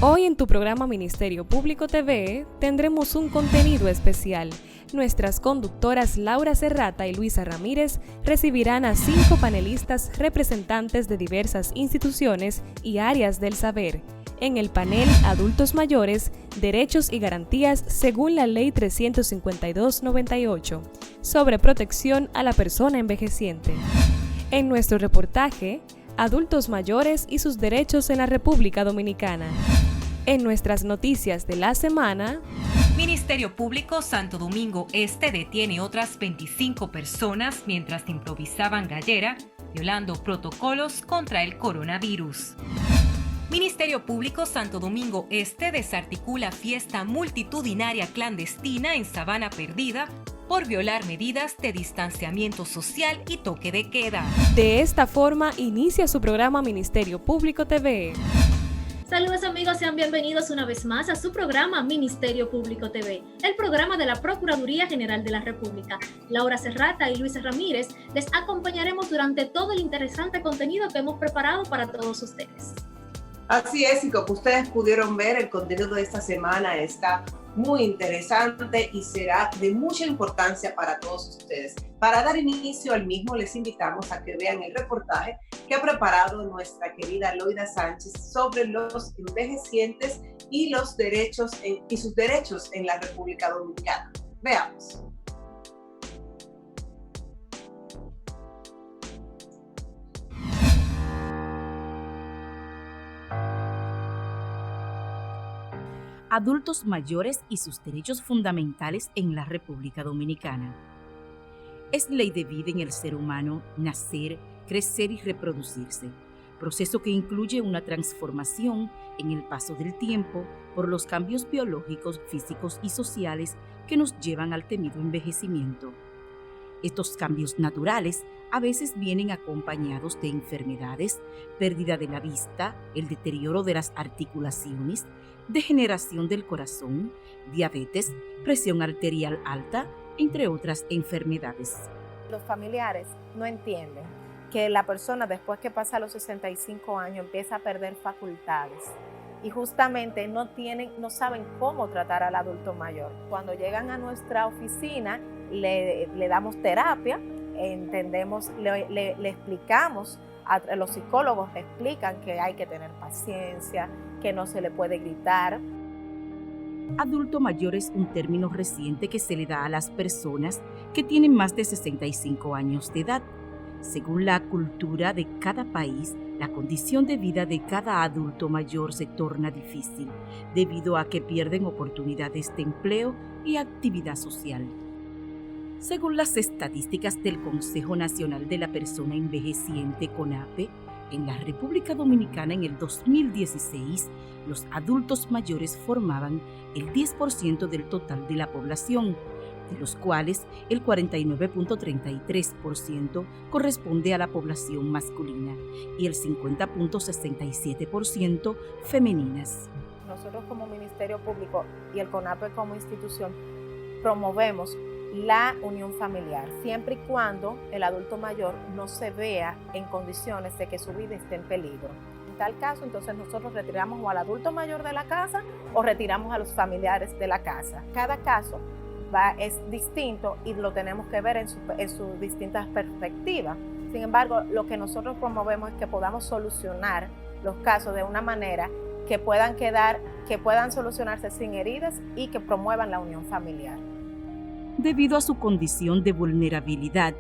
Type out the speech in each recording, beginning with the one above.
Hoy en tu programa Ministerio Público TV tendremos un contenido especial. Nuestras conductoras Laura Serrata y Luisa Ramírez recibirán a 5 panelistas representantes de diversas instituciones y áreas del saber en el panel Adultos Mayores, Derechos y Garantías según la Ley 352/98 sobre protección a la persona envejeciente. En nuestro reportaje, Adultos Mayores y sus derechos en la República Dominicana. En nuestras noticias de la semana, Ministerio Público Santo Domingo Este detiene otras 25 personas mientras improvisaban gallera, violando protocolos contra el coronavirus. Ministerio Público Santo Domingo Este desarticula fiesta multitudinaria clandestina en Sabana Perdida por violar medidas de distanciamiento social y toque de queda. De esta forma inicia su programa Ministerio Público TV. Saludos amigos, sean bienvenidos una vez más a su programa Ministerio Público TV, el programa de la Procuraduría General de la República. Laura Serrata y Luisa Ramírez les acompañaremos durante todo el interesante contenido que hemos preparado para todos ustedes. Así es, y como ustedes pudieron ver, el contenido de esta semana está muy interesante y será de mucha importancia para todos ustedes. Para dar inicio al mismo, les invitamos a que vean el reportaje que ha preparado nuestra querida Loida Sánchez sobre los envejecientes y los derechos y sus derechos en la República Dominicana. Veamos. Adultos mayores y sus derechos fundamentales en la República Dominicana. Es ley de vida en el ser humano nacer, crecer y reproducirse, proceso que incluye una transformación en el paso del tiempo por los cambios biológicos, físicos y sociales que nos llevan al temido envejecimiento. Estos cambios naturales a veces vienen acompañados de enfermedades, pérdida de la vista, el deterioro de las articulaciones, degeneración del corazón, diabetes, presión arterial alta, entre otras enfermedades. Los familiares no entienden que la persona después que pasa los 65 años empieza a perder facultades y justamente no saben cómo tratar al adulto mayor. Cuando llegan a nuestra oficina le damos terapia, entendemos, le explicamos, los psicólogos le explican que hay que tener paciencia, que no se le puede gritar. Adulto mayor es un término reciente que se le da a las personas que tienen más de 65 años de edad. Según la cultura de cada país, la condición de vida de cada adulto mayor se torna difícil debido a que pierden oportunidades de empleo y actividad social. Según las estadísticas del Consejo Nacional de la Persona Envejeciente, CONAPE, en la República Dominicana en el 2016, los adultos mayores formaban el 10% del total de la población, de los cuales el 49.33% corresponde a la población masculina y el 50.67% femeninas. Nosotros como Ministerio Público y el CONAPE como institución promovemos la unión familiar, siempre y cuando el adulto mayor no se vea en condiciones de que su vida esté en peligro. En tal caso, entonces nosotros retiramos o al adulto mayor de la casa o retiramos a los familiares de la casa. Cada caso es distinto y lo tenemos que ver en sus distintas perspectivas. Sin embargo, lo que nosotros promovemos es que podamos solucionar los casos de una manera que puedan solucionarse sin heridas y que promuevan la unión familiar. Debido a su condición de vulnerabilidad,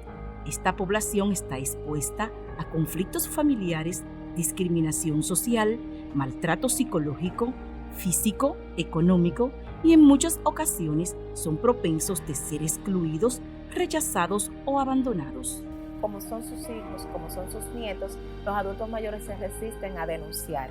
esta población está expuesta a conflictos familiares, discriminación social, maltrato psicológico, físico, económico y en muchas ocasiones son propensos de ser excluidos, rechazados o abandonados. Como son sus hijos, como son sus nietos, los adultos mayores se resisten a denunciar.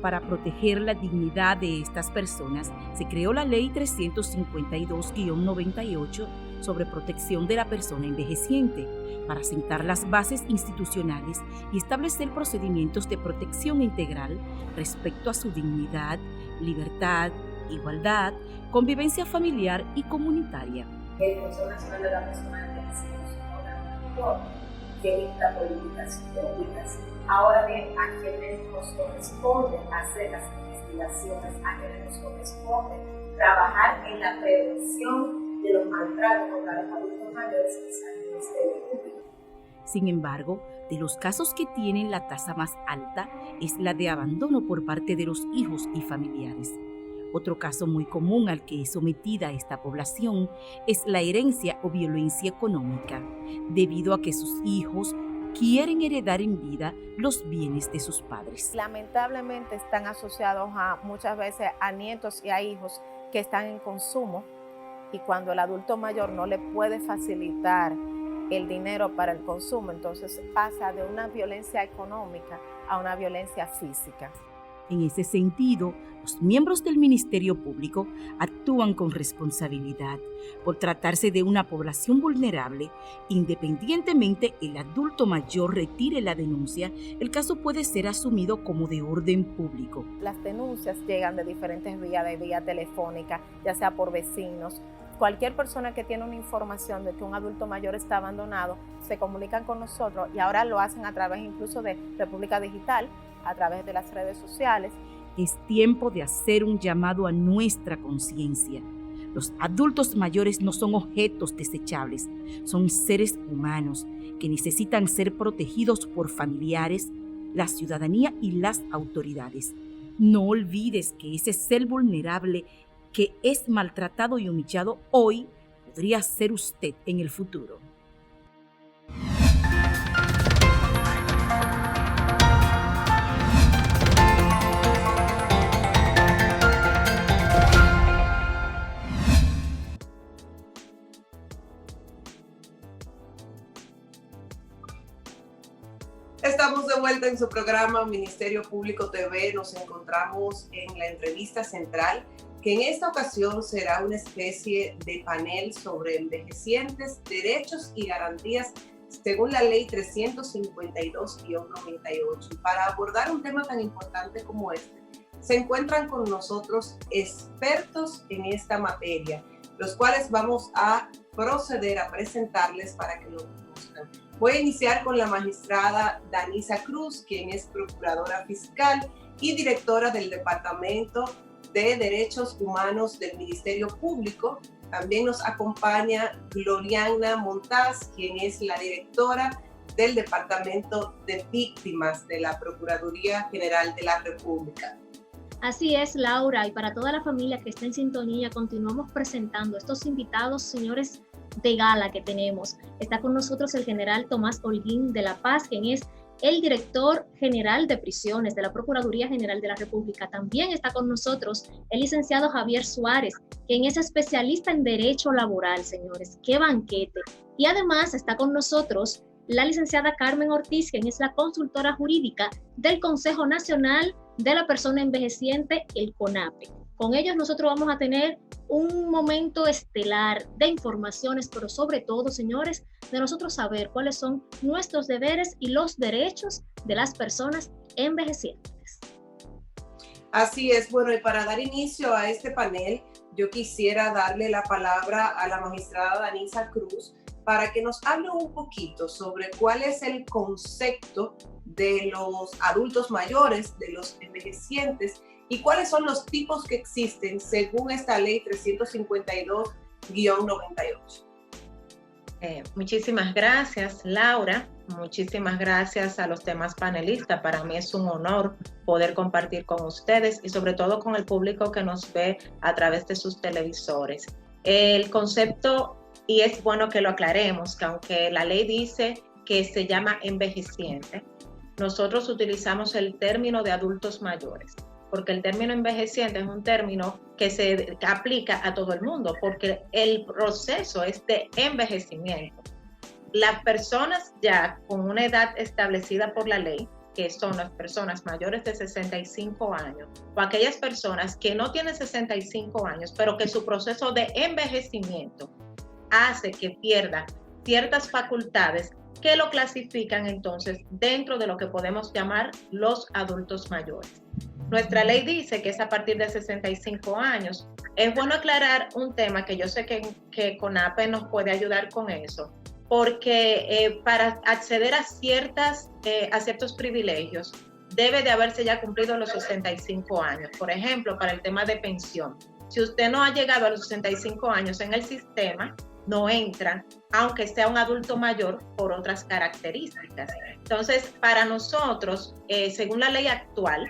Para proteger la dignidad de estas personas, se creó la Ley 352/98 sobre protección de la persona envejeciente, para sentar las bases institucionales y establecer procedimientos de protección integral respecto a su dignidad, libertad, igualdad, convivencia familiar y comunitaria. El Consejo Nacional de la Persona Envejecida que dicta políticas públicas. Ahora bien, a quienes nos corresponde hacer las investigaciones, a quienes nos corresponde trabajar en la prevención de los maltratos contra los adultos mayores es el Ministerio Público. Sin embargo, de los casos que tienen la tasa más alta es la de abandono por parte de los hijos y familiares. Otro caso muy común al que es sometida esta población es la herencia o violencia económica, debido a que sus hijos quieren heredar en vida los bienes de sus padres. Lamentablemente están asociados muchas veces a nietos y a hijos que están en consumo, y cuando el adulto mayor no le puede facilitar el dinero para el consumo, entonces pasa de una violencia económica a una violencia física. En ese sentido, los miembros del Ministerio Público actúan con responsabilidad por tratarse de una población vulnerable. Independientemente el adulto mayor retire la denuncia, el caso puede ser asumido como de orden público. Las denuncias llegan de diferentes vías, de vía telefónica, ya sea por vecinos. Cualquier persona que tiene una información de que un adulto mayor está abandonado, se comunican con nosotros, y ahora lo hacen a través incluso de República Digital, a través de las redes sociales. Es tiempo de hacer un llamado a nuestra conciencia. Los adultos mayores no son objetos desechables, son seres humanos que necesitan ser protegidos por familiares, la ciudadanía y las autoridades. No olvides que ese ser vulnerable que es maltratado y humillado hoy podría ser usted en el futuro. Estamos de vuelta en su programa Ministerio Público TV. Nos encontramos en la entrevista central, que en esta ocasión será una especie de panel sobre envejecientes, derechos y garantías según la Ley 352-98. Y para abordar un tema tan importante como este, se encuentran con nosotros expertos en esta materia, los cuales vamos a proceder a presentarles para que lo conozcan. Voy a iniciar con la magistrada Danisa Cruz, quien es procuradora fiscal y directora del Departamento de Derechos Humanos del Ministerio Público. También nos acompaña Gloriana Montaz, quien es la directora del Departamento de Víctimas de la Procuraduría General de la República. Así es, Laura, y para toda la familia que está en sintonía, continuamos presentando estos invitados, señores de gala que tenemos. Está con nosotros el general Tomás Holguín de la Paz, quien es el director general de prisiones de la Procuraduría General de la República. También está con nosotros el licenciado Javier Suárez, quien es especialista en derecho laboral, señores. ¡Qué banquete! Y además está con nosotros la licenciada Carmen Ortiz, quien es la consultora jurídica del Consejo Nacional de la Persona Envejeciente, el CONAPE. Con ellos nosotros vamos a tener un momento estelar de informaciones, pero sobre todo, señores, de nosotros saber cuáles son nuestros deberes y los derechos de las personas envejecientes. Así es, bueno, y para dar inicio a este panel, yo quisiera darle la palabra a la magistrada Danisa Cruz para que nos hable un poquito sobre cuál es el concepto de los adultos mayores, de los envejecientes, y cuáles son los tipos que existen según esta ley 352-98. Muchísimas gracias, Laura. Muchísimas gracias a los demás panelistas. Para mí es un honor poder compartir con ustedes y sobre todo con el público que nos ve a través de sus televisores. El concepto, y es bueno que lo aclaremos, que aunque la ley dice que se llama envejeciente, nosotros utilizamos el término de adultos mayores, porque el término envejeciente es un término que se aplica a todo el mundo, porque el proceso es de envejecimiento. Las personas ya con una edad establecida por la ley, que son las personas mayores de 65 años, o aquellas personas que no tienen 65 años, pero que su proceso de envejecimiento hace que pierda ciertas facultades que lo clasifican entonces dentro de lo que podemos llamar los adultos mayores. Nuestra ley dice que es a partir de 65 años. Es bueno aclarar un tema que yo sé que CONAPE nos puede ayudar con eso, porque para acceder a ciertos privilegios debe de haberse ya cumplido los 65 años. Por ejemplo, para el tema de pensión. Si usted no ha llegado a los 65 años en el sistema, no entra, aunque sea un adulto mayor por otras características. Entonces, para nosotros, según la ley actual,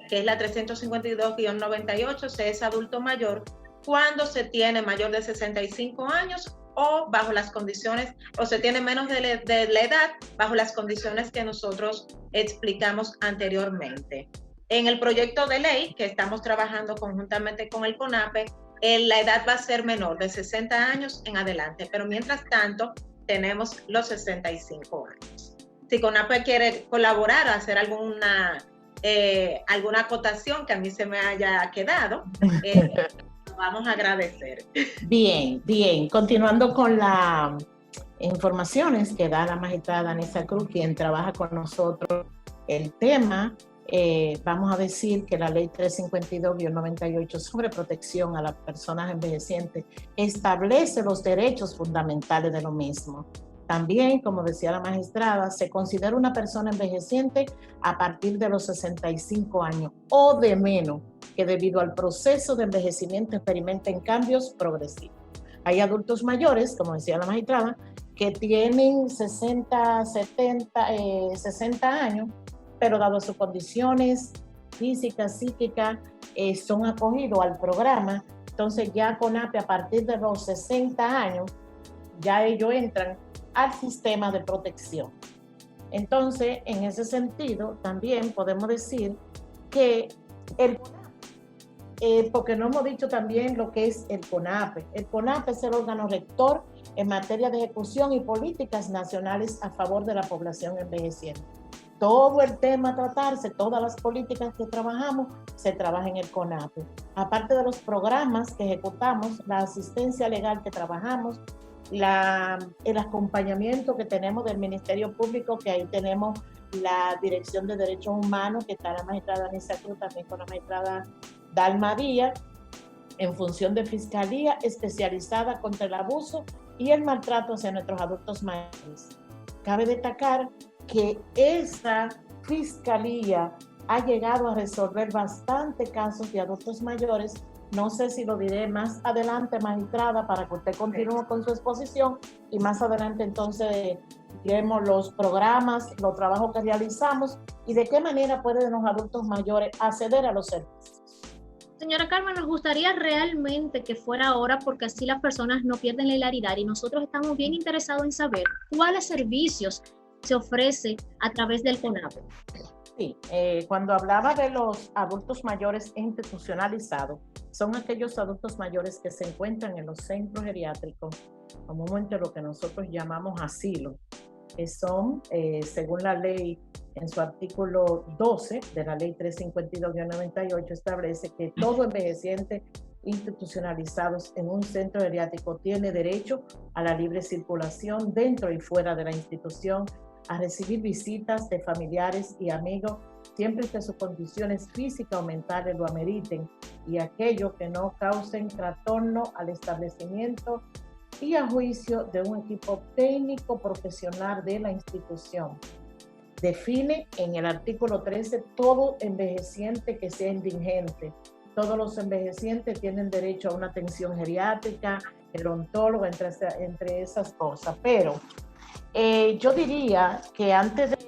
que es la 352-98, se es adulto mayor cuando se tiene mayor de 65 años o bajo las condiciones, o se tiene menos de la edad, bajo las condiciones que nosotros explicamos anteriormente. En el proyecto de ley que estamos trabajando conjuntamente con el CONAPE, la edad va a ser menor, de 60 años en adelante, pero mientras tanto tenemos los 65 años. Si CONAPE quiere colaborar, hacer alguna acotación que a mí se me haya quedado, vamos a agradecer. Bien. Continuando con las informaciones que da la magistrada Danisa Cruz, quien trabaja con nosotros el tema. Vamos a decir que la ley 352-98 sobre protección a las personas envejecientes establece los derechos fundamentales de lo mismo. También, como decía la magistrada, se considera una persona envejeciente a partir de los 65 años o de menos, que debido al proceso de envejecimiento experimenten cambios progresivos. Hay adultos mayores, como decía la magistrada, que tienen 60 años, pero dado sus condiciones físicas, psíquicas, son acogidos al programa. Entonces ya CONAPE a partir de los 60 años, ya ellos entran al sistema de protección. Entonces, en ese sentido, también podemos decir que el CONAPE, porque no hemos dicho también lo que es el CONAPE. El CONAPE es el órgano rector en materia de ejecución y políticas nacionales a favor de la población envejeciente. Todo el tema a tratarse, todas las políticas que trabajamos, se trabaja en el CONAPE. Aparte de los programas que ejecutamos, la asistencia legal que trabajamos, el acompañamiento que tenemos del Ministerio Público, que ahí tenemos la Dirección de Derechos Humanos, que está la magistrada Danisa Cruz, también con la magistrada Dalma Díaz, en función de Fiscalía especializada contra el abuso y el maltrato hacia nuestros adultos mayores. Cabe destacar que esa Fiscalía ha llegado a resolver bastante casos de adultos mayores. No sé si lo diré más adelante, magistrada, para que usted continúe con su exposición y más adelante entonces diremos los programas, los trabajos que realizamos y de qué manera pueden los adultos mayores acceder a los servicios. Señora Carmen, nos gustaría realmente que fuera ahora, porque así las personas no pierden la hilaridad y nosotros estamos bien interesados en saber cuáles servicios se ofrece a través del CONAPE. Sí, cuando hablaba de los adultos mayores institucionalizados, son aquellos adultos mayores que se encuentran en los centros geriátricos, comúnmente lo que nosotros llamamos asilo, que son, según la ley, en su artículo 12 de la ley 352-98, establece que todo envejeciente institucionalizados en un centro geriátrico tiene derecho a la libre circulación dentro y fuera de la institución, a recibir visitas de familiares y amigos, siempre que sus condiciones físicas o mentales lo ameriten y aquello que no causen trastorno al establecimiento y a juicio de un equipo técnico profesional de la institución. Define en el artículo 13 todo envejeciente que sea indigente. Todos los envejecientes tienen derecho a una atención geriátrica, gerontólogo, entre esas cosas. Pero yo diría que antes de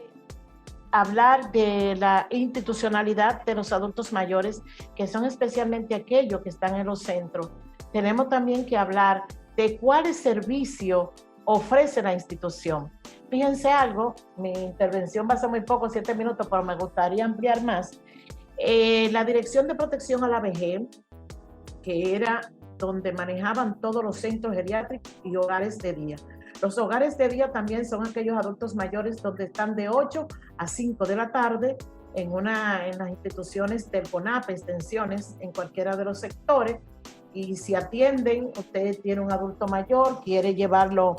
hablar de la institucionalidad de los adultos mayores, que son especialmente aquellos que están en los centros, tenemos también que hablar de cuáles servicios ofrece la institución. Fíjense algo, mi intervención va a ser muy poco, 7 minutos, pero me gustaría ampliar más. La Dirección de Protección a la Vejez, que era donde manejaban todos los centros geriátricos y hogares de día. Los hogares de día también son aquellos adultos mayores donde están de 8 a 5 de la tarde en las instituciones del CONAPE, extensiones en cualquiera de los sectores. Y si atienden, usted tiene un adulto mayor, quiere llevarlo,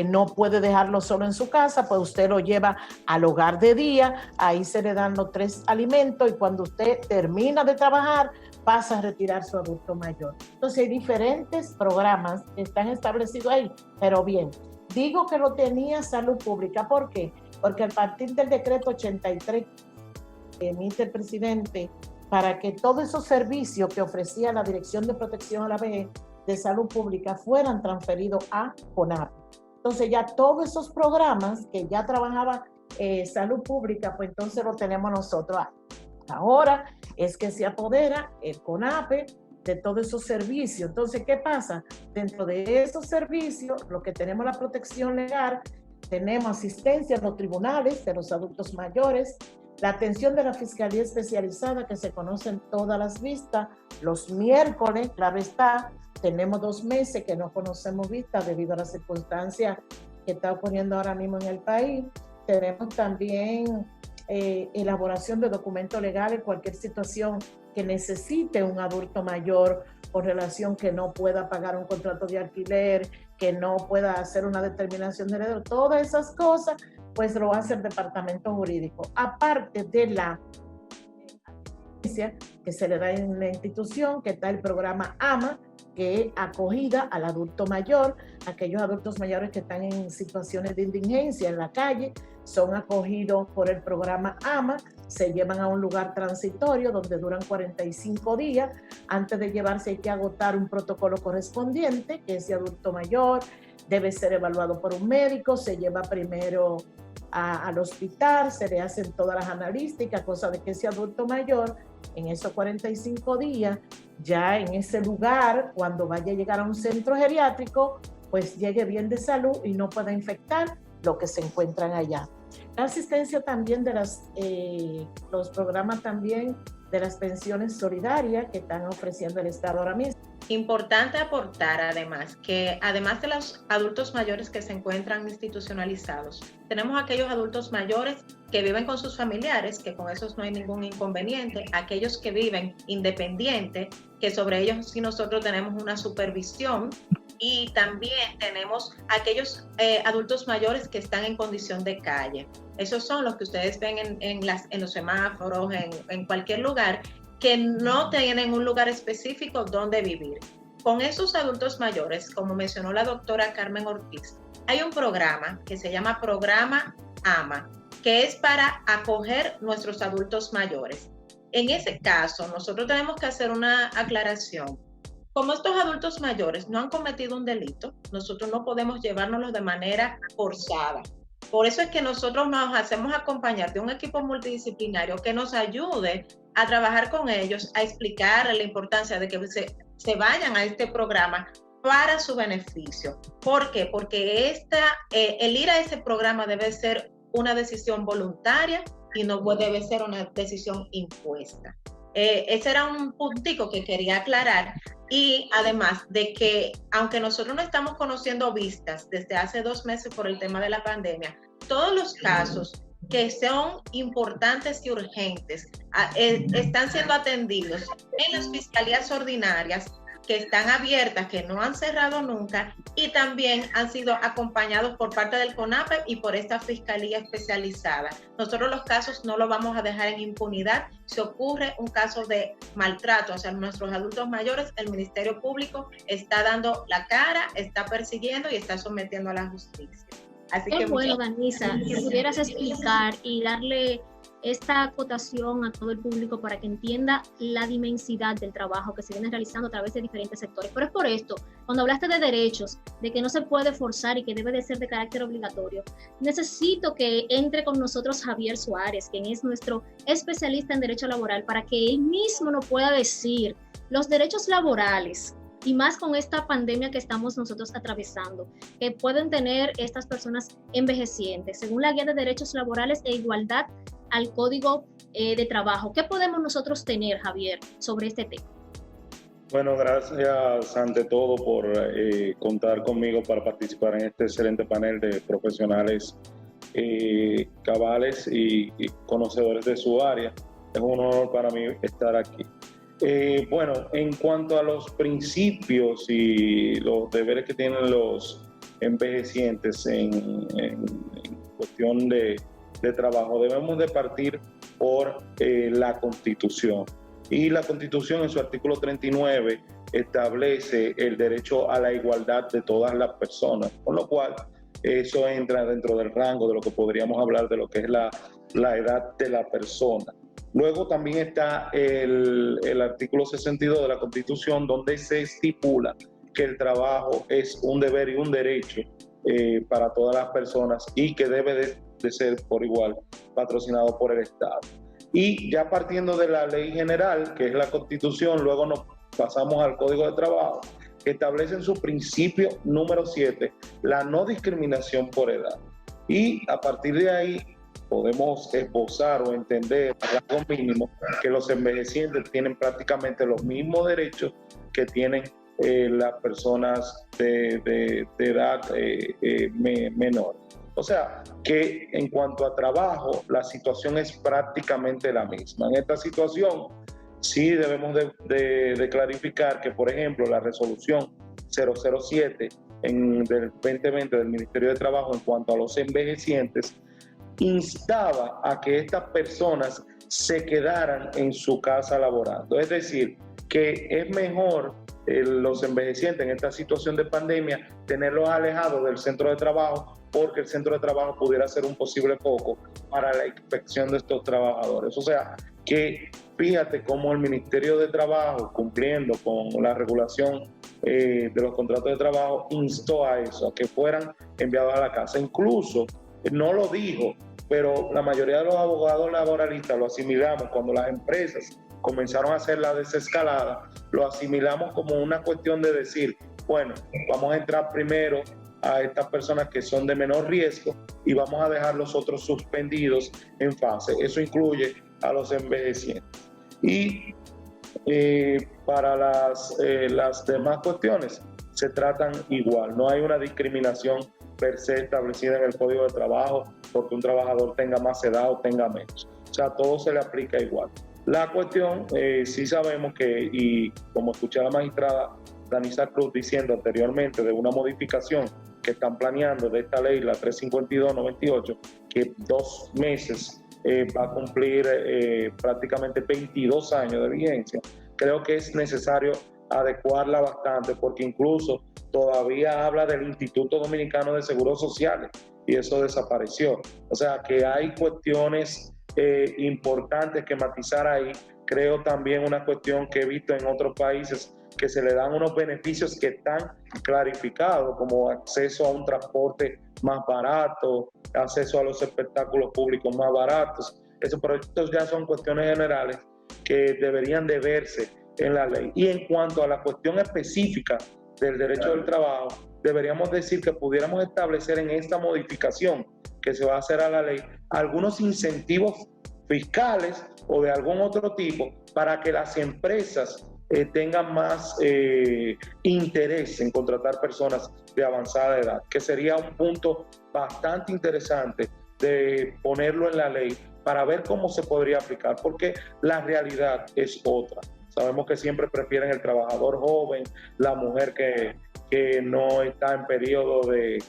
no puede dejarlo solo en su casa, pues usted lo lleva al hogar de día, ahí se le dan los 3 alimentos y cuando usted termina de trabajar, pasa a retirar su adulto mayor. Entonces hay diferentes programas que están establecidos ahí, pero bien, Digo que lo tenía Salud Pública. ¿Por qué? Porque a partir del decreto 83 que emite el presidente para que todos esos servicios que ofrecía la Dirección de Protección a la Vejez de Salud Pública fueran transferidos a CONAPE. Entonces ya todos esos programas que ya trabajaba Salud Pública, pues entonces lo tenemos nosotros. Ahora es que se apodera el CONAPE de todos esos servicios. Entonces, ¿qué pasa? Dentro de esos servicios, lo que tenemos la protección legal, tenemos asistencia en los tribunales de los adultos mayores, la atención de la Fiscalía Especializada, que se conocen todas las vistas, los miércoles, claro está, tenemos 2 meses que no conocemos vistas debido a las circunstancias que está ocurriendo ahora mismo en el país. Tenemos también elaboración de documentos legales, cualquier situación que necesite un adulto mayor con relación que no pueda pagar un contrato de alquiler, que no pueda hacer una determinación de heredo, todas esas cosas, pues lo hace el departamento jurídico. Aparte de la que se le da en la institución, que está el programa AMA, que es acogida al adulto mayor. Aquellos adultos mayores que están en situaciones de indigencia en la calle son acogidos por el programa AMA, se llevan a un lugar transitorio donde duran 45 días. Antes de llevarse hay que agotar un protocolo correspondiente, que ese adulto mayor debe ser evaluado por un médico, se lleva primero al hospital, se le hacen todas las analíticas, cosa de que ese adulto mayor en esos 45 días, ya en ese lugar, cuando vaya a llegar a un centro geriátrico, pues llegue bien de salud y no pueda infectar lo que se encuentran allá. La asistencia también de los programas también de las pensiones solidarias que están ofreciendo el Estado ahora mismo. Importante aportar además que además de los adultos mayores que se encuentran institucionalizados, tenemos aquellos adultos mayores que viven con sus familiares, que con esos no hay ningún inconveniente, aquellos que viven independiente, que sobre ellos sí nosotros tenemos una supervisión, y también tenemos aquellos adultos mayores que están en condición de calle. Esos son los que ustedes ven en los semáforos, en cualquier lugar, que no tienen un lugar específico donde vivir. Con esos adultos mayores, como mencionó la doctora Carmen Ortiz, hay un programa que se llama Programa AMA, que es para acoger nuestros adultos mayores. En ese caso, nosotros tenemos que hacer una aclaración. Como estos adultos mayores no han cometido un delito, nosotros no podemos llevárnoslos de manera forzada. Por eso es que nosotros nos hacemos acompañar de un equipo multidisciplinario que nos ayude a trabajar con ellos, a explicar la importancia de que se vayan a este programa para su beneficio. ¿Por qué? Porque el ir a ese programa debe ser una decisión voluntaria y no debe ser una decisión impuesta. Ese era un puntico que quería aclarar. Y además de que, aunque nosotros no estamos conociendo vistas desde hace 2 meses por el tema de la pandemia, todos los casos que son importantes y urgentes están siendo atendidos en las fiscalías ordinarias que están abiertas, que no han cerrado nunca, y también han sido acompañados por parte del CONAPE y por esta fiscalía especializada. Nosotros los casos no los vamos a dejar en impunidad. Si ocurre un caso de maltrato hacia nuestros adultos mayores, el Ministerio Público está dando la cara, está persiguiendo y está sometiendo a la justicia. Así que bueno, Danisa, que pudieras explicar y darle esta acotación a todo el público para que entienda la dimensidad del trabajo que se viene realizando a través de diferentes sectores. Pero es por esto, cuando hablaste de derechos, de que no se puede forzar y que debe de ser de carácter obligatorio, necesito que entre con nosotros Javier Suárez, quien es nuestro especialista en derecho laboral, para que él mismo nos pueda decir los derechos laborales, y más con esta pandemia que estamos nosotros atravesando, que pueden tener estas personas envejecientes, según la Guía de Derechos Laborales e Igualdad al Código de Trabajo. ¿Qué podemos nosotros tener, Javier, sobre este tema? Bueno, gracias ante todo por contar conmigo para participar en este excelente panel de profesionales cabales y conocedores de su área. Es un honor para mí estar aquí. Bueno, en cuanto a los principios y los deberes que tienen los envejecientes en cuestión de trabajo, debemos de partir por la Constitución. Y la Constitución en su artículo 39 establece el derecho a la igualdad de todas las personas, con lo cual eso entra dentro del rango de lo que podríamos hablar de lo que es la edad de la persona. Luego también está el artículo 62 de la Constitución, donde se estipula que el trabajo es un deber y un derecho para todas las personas y que debe de ser por igual patrocinado por el Estado. Y ya partiendo de la ley general, que es la Constitución, luego nos pasamos al Código de Trabajo, que establece en su principio número 7 la no discriminación por edad. Y a partir de ahí podemos esbozar o entender a rango mínimo que los envejecientes tienen prácticamente los mismos derechos que tienen las personas de edad menor. O sea, que en cuanto a trabajo, la situación es prácticamente la misma. En esta situación, sí debemos de clarificar que, por ejemplo, la resolución 007 del 2020 del Ministerio de Trabajo en cuanto a los envejecientes, instaba a que estas personas se quedaran en su casa laborando. Es decir, que es mejor los envejecientes en esta situación de pandemia tenerlos alejados del centro de trabajo, porque el centro de trabajo pudiera ser un posible foco para la inspección de estos trabajadores. O sea, que fíjate cómo el Ministerio de Trabajo, cumpliendo con la regulación de los contratos de trabajo, instó a eso, a que fueran enviados a la casa. Incluso, no lo dijo, pero la mayoría de los abogados laboralistas lo asimilamos cuando las empresas comenzaron a hacer la desescalada, lo asimilamos como una cuestión de decir, bueno, vamos a entrar primero a estas personas que son de menor riesgo y vamos a dejar los otros suspendidos en fase. Eso incluye a los envejecientes. Y para las demás cuestiones se tratan igual. No hay una discriminación per se establecida en el Código de Trabajo porque un trabajador tenga más edad o tenga menos. O sea, todo se le aplica igual. La cuestión, sí sabemos que, y como escuché a la magistrada Danisa Cruz diciendo anteriormente de una modificación que están planeando de esta ley, la 352-98, que 2 meses va a cumplir prácticamente 22 años de vigencia. Creo que es necesario adecuarla bastante porque incluso todavía habla del Instituto Dominicano de Seguros Sociales y eso desapareció. O sea que hay cuestiones importantes que matizar ahí. Creo también una cuestión que he visto en otros países que se le dan unos beneficios que están clarificados, como acceso a un transporte más barato, acceso a los espectáculos públicos más baratos. Esos proyectos ya son cuestiones generales que deberían de verse en la ley. Y en cuanto a la cuestión específica del derecho del trabajo, deberíamos decir que pudiéramos establecer en esta modificación que se va a hacer a la ley algunos incentivos fiscales o de algún otro tipo para que las empresas tengan más interés en contratar personas de avanzada edad, que sería un punto bastante interesante de ponerlo en la ley para ver cómo se podría aplicar, porque la realidad es otra. Sabemos que siempre prefieren el trabajador joven, la mujer que no está en periodo de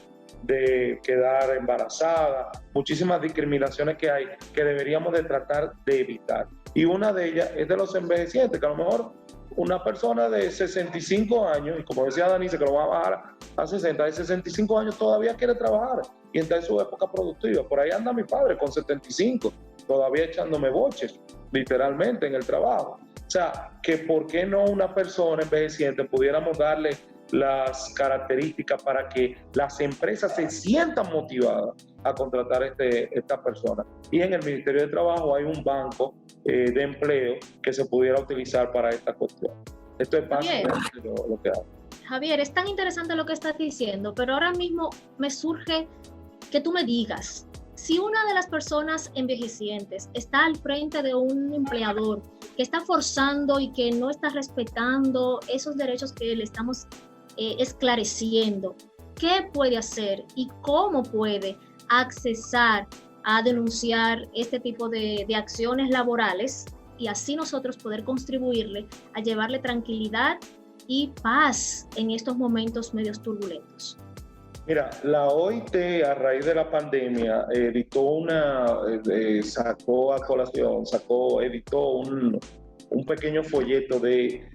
quedar embarazada, muchísimas discriminaciones que hay que deberíamos de tratar de evitar. Y una de ellas es de los envejecientes, que a lo mejor una persona de 65 años, y como decía Danisa, que lo va a bajar a 60, de 65 años todavía quiere trabajar y está en su época productiva. Por ahí anda mi padre con 75, todavía echándome boches, literalmente, en el trabajo. O sea, que por qué no una persona envejeciente pudiéramos darle las características para que las empresas se sientan motivadas a contratar esta persona. Y en el Ministerio de Trabajo hay un banco de empleo que se pudiera utilizar para esta cuestión. Esto es básicamente lo que hago. Javier, es tan interesante lo que estás diciendo, pero ahora mismo me surge que tú me digas, si una de las personas envejecientes está al frente de un empleador que está forzando y que no está respetando esos derechos que le estamos esclareciendo, ¿qué puede hacer y cómo puede accesar a denunciar este tipo de acciones laborales y así nosotros poder contribuirle a llevarle tranquilidad y paz en estos momentos medios turbulentos? Mira, la OIT a raíz de la pandemia editó editó un pequeño folleto de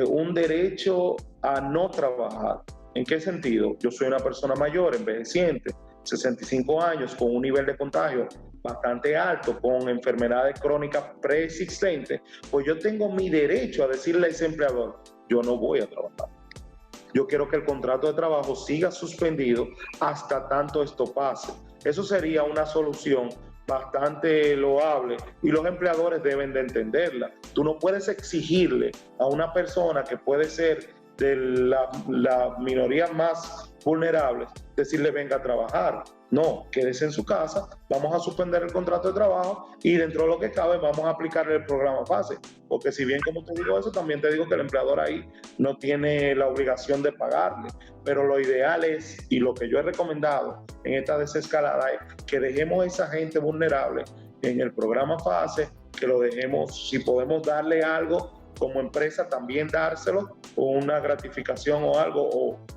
un derecho a no trabajar. ¿En qué sentido? Yo soy una persona mayor, envejeciente, 65 años, con un nivel de contagio bastante alto, con enfermedades crónicas preexistentes, pues yo tengo mi derecho a decirle a ese empleador, yo no voy a trabajar. Yo quiero que el contrato de trabajo siga suspendido hasta tanto esto pase. Eso sería una solución bastante loable y los empleadores deben de entenderla. Tú no puedes exigirle a una persona que puede ser de la minoría más vulnerables, decirle venga a trabajar. No, quédese en su casa, vamos a suspender el contrato de trabajo y dentro de lo que cabe vamos a aplicarle el programa FASE. Porque si bien como te digo eso, también te digo que el empleador ahí no tiene la obligación de pagarle. Pero lo ideal es, y lo que yo he recomendado en esta desescalada es que dejemos a esa gente vulnerable en el programa FASE, que lo dejemos, si podemos darle algo como empresa también dárselo, o una gratificación o algo,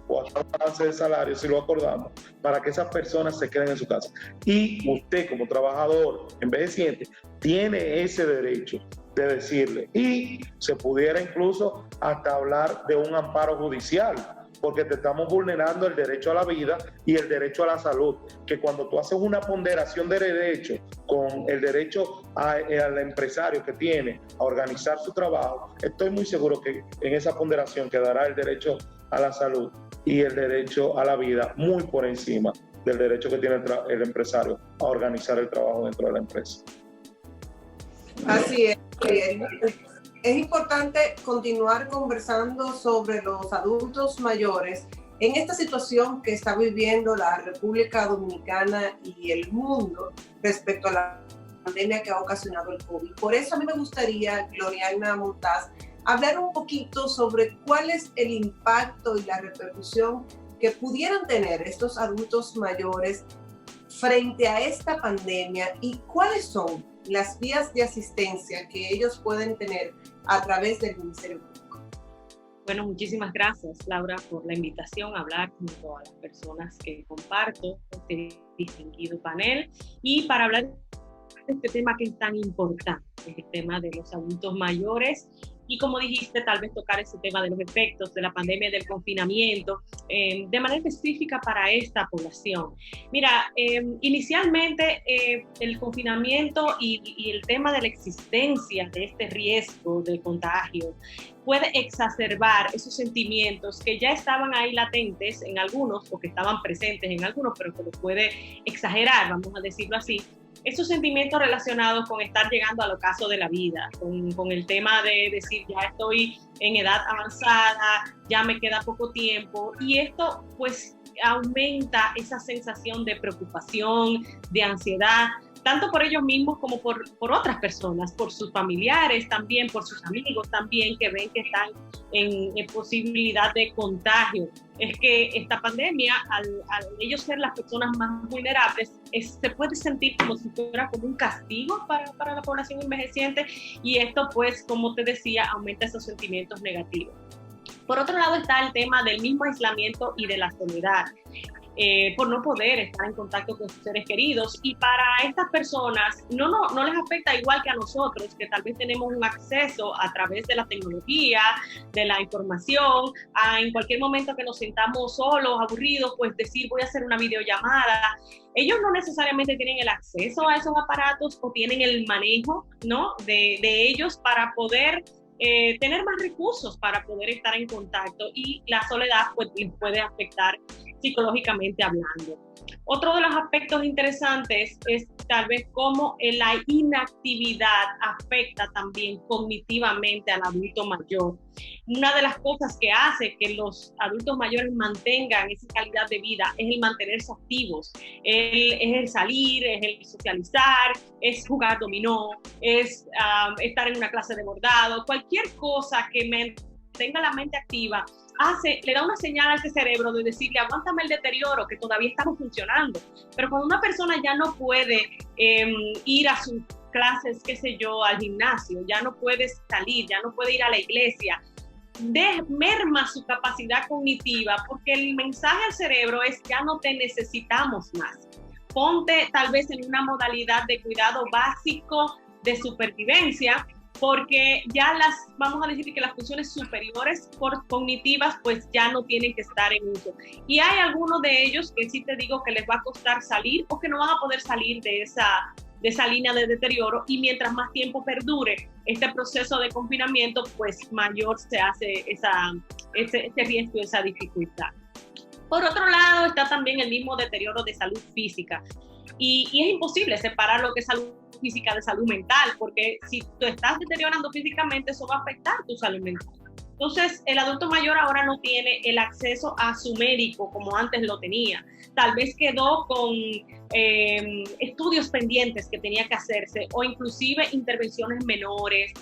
o hasta un avance de salario si lo acordamos, para que esas personas se queden en su casa. Y usted como trabajador envejeciente tiene ese derecho de decirle, y se pudiera incluso hasta hablar de un amparo judicial, porque te estamos vulnerando el derecho a la vida y el derecho a la salud, que cuando tú haces una ponderación de derechos con el derecho al empresario que tiene a organizar su trabajo, estoy muy seguro que en esa ponderación quedará el derecho a la salud y el derecho a la vida muy por encima del derecho que tiene el empresario a organizar el trabajo dentro de la empresa. Así es. Es importante continuar conversando sobre los adultos mayores en esta situación que está viviendo la República Dominicana y el mundo respecto a la pandemia que ha ocasionado el COVID. Por eso a mí me gustaría, Gloriana Montaz, hablar un poquito sobre cuál es el impacto y la repercusión que pudieran tener estos adultos mayores frente a esta pandemia y cuáles son las vías de asistencia que ellos pueden tener a través del Ministerio Público. Bueno, muchísimas gracias, Laura, por la invitación a hablar junto a las personas que comparto este distinguido panel y para hablar de este tema que es tan importante, el tema de los adultos mayores. Y como dijiste, tal vez tocar ese tema de los efectos de la pandemia y del confinamiento de manera específica para esta población. Mira, inicialmente el confinamiento y el tema de la existencia de este riesgo de contagio puede exacerbar esos sentimientos que ya estaban ahí latentes en algunos o que estaban presentes en algunos, pero que los puede exagerar, vamos a decirlo así. Esos sentimientos relacionados con estar llegando al ocaso de la vida, con el tema de decir ya estoy en edad avanzada, ya me queda poco tiempo y esto pues aumenta esa sensación de preocupación, de ansiedad, tanto por ellos mismos como por otras personas, por sus familiares también, por sus amigos también que ven que están en posibilidad de contagio. Es que esta pandemia, al ellos ser las personas más vulnerables, se puede sentir como si fuera como un castigo para la población envejeciente y esto pues, como te decía, aumenta esos sentimientos negativos. Por otro lado está el tema del mismo aislamiento y de la soledad. Por no poder estar en contacto con sus seres queridos y para estas personas no les afecta igual que a nosotros que tal vez tenemos un acceso a través de la tecnología, de la información, en cualquier momento que nos sintamos solos, aburridos, pues decir voy a hacer una videollamada. Ellos no necesariamente tienen el acceso a esos aparatos o tienen el manejo, ¿no? de ellos para poder tener más recursos para poder estar en contacto y la soledad pues les puede afectar psicológicamente hablando. Otro de los aspectos interesantes es tal vez cómo la inactividad afecta también cognitivamente al adulto mayor. Una de las cosas que hace que los adultos mayores mantengan esa calidad de vida es el mantenerse activos, es el salir, es el socializar, es jugar dominó, es estar en una clase de bordado, cualquier cosa que mantenga la mente activa le da una señal a ese cerebro de decirle aguántame el deterioro que todavía estamos funcionando. Pero cuando una persona ya no puede ir a sus clases, qué sé yo, al gimnasio, ya no puede salir, ya no puede ir a la iglesia, merma su capacidad cognitiva porque el mensaje al cerebro es ya no te necesitamos más. Ponte tal vez en una modalidad de cuidado básico de supervivencia, porque ya vamos a decir que las funciones superiores cognitivas pues ya no tienen que estar en uso. Y hay algunos de ellos que sí te digo que les va a costar salir o que no van a poder salir de esa línea de deterioro, y mientras más tiempo perdure este proceso de confinamiento, pues mayor se hace ese riesgo, esa dificultad. Por otro lado, está también el mismo deterioro de salud física. Y es imposible separar lo que es salud física de salud mental, porque si tú estás deteriorando físicamente, eso va a afectar tu salud mental. Entonces, el adulto mayor ahora no tiene el acceso a su médico como antes lo tenía. Tal vez quedó con estudios pendientes que tenía que hacerse, o inclusive intervenciones menores,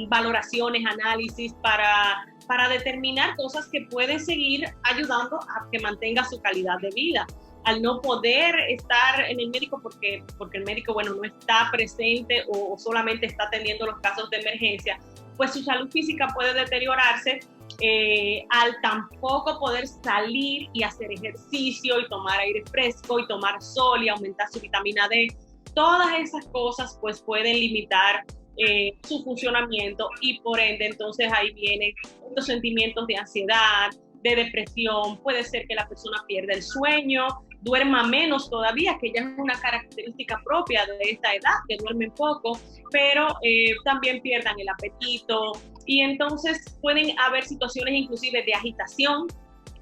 valoraciones, análisis para determinar cosas que pueden seguir ayudando a que mantenga su calidad de vida. Al no poder estar en el médico porque el médico, bueno, no está presente o solamente está atendiendo los casos de emergencia, pues su salud física puede deteriorarse al tampoco poder salir y hacer ejercicio y tomar aire fresco y tomar sol y aumentar su vitamina D. Todas esas cosas pues pueden limitar su funcionamiento, y por ende entonces ahí vienen los sentimientos de ansiedad, de depresión. Puede ser que la persona pierda el sueño, duerma menos todavía, que ya es una característica propia de esta edad, que duermen poco, pero también pierdan el apetito, y entonces pueden haber situaciones inclusive de agitación,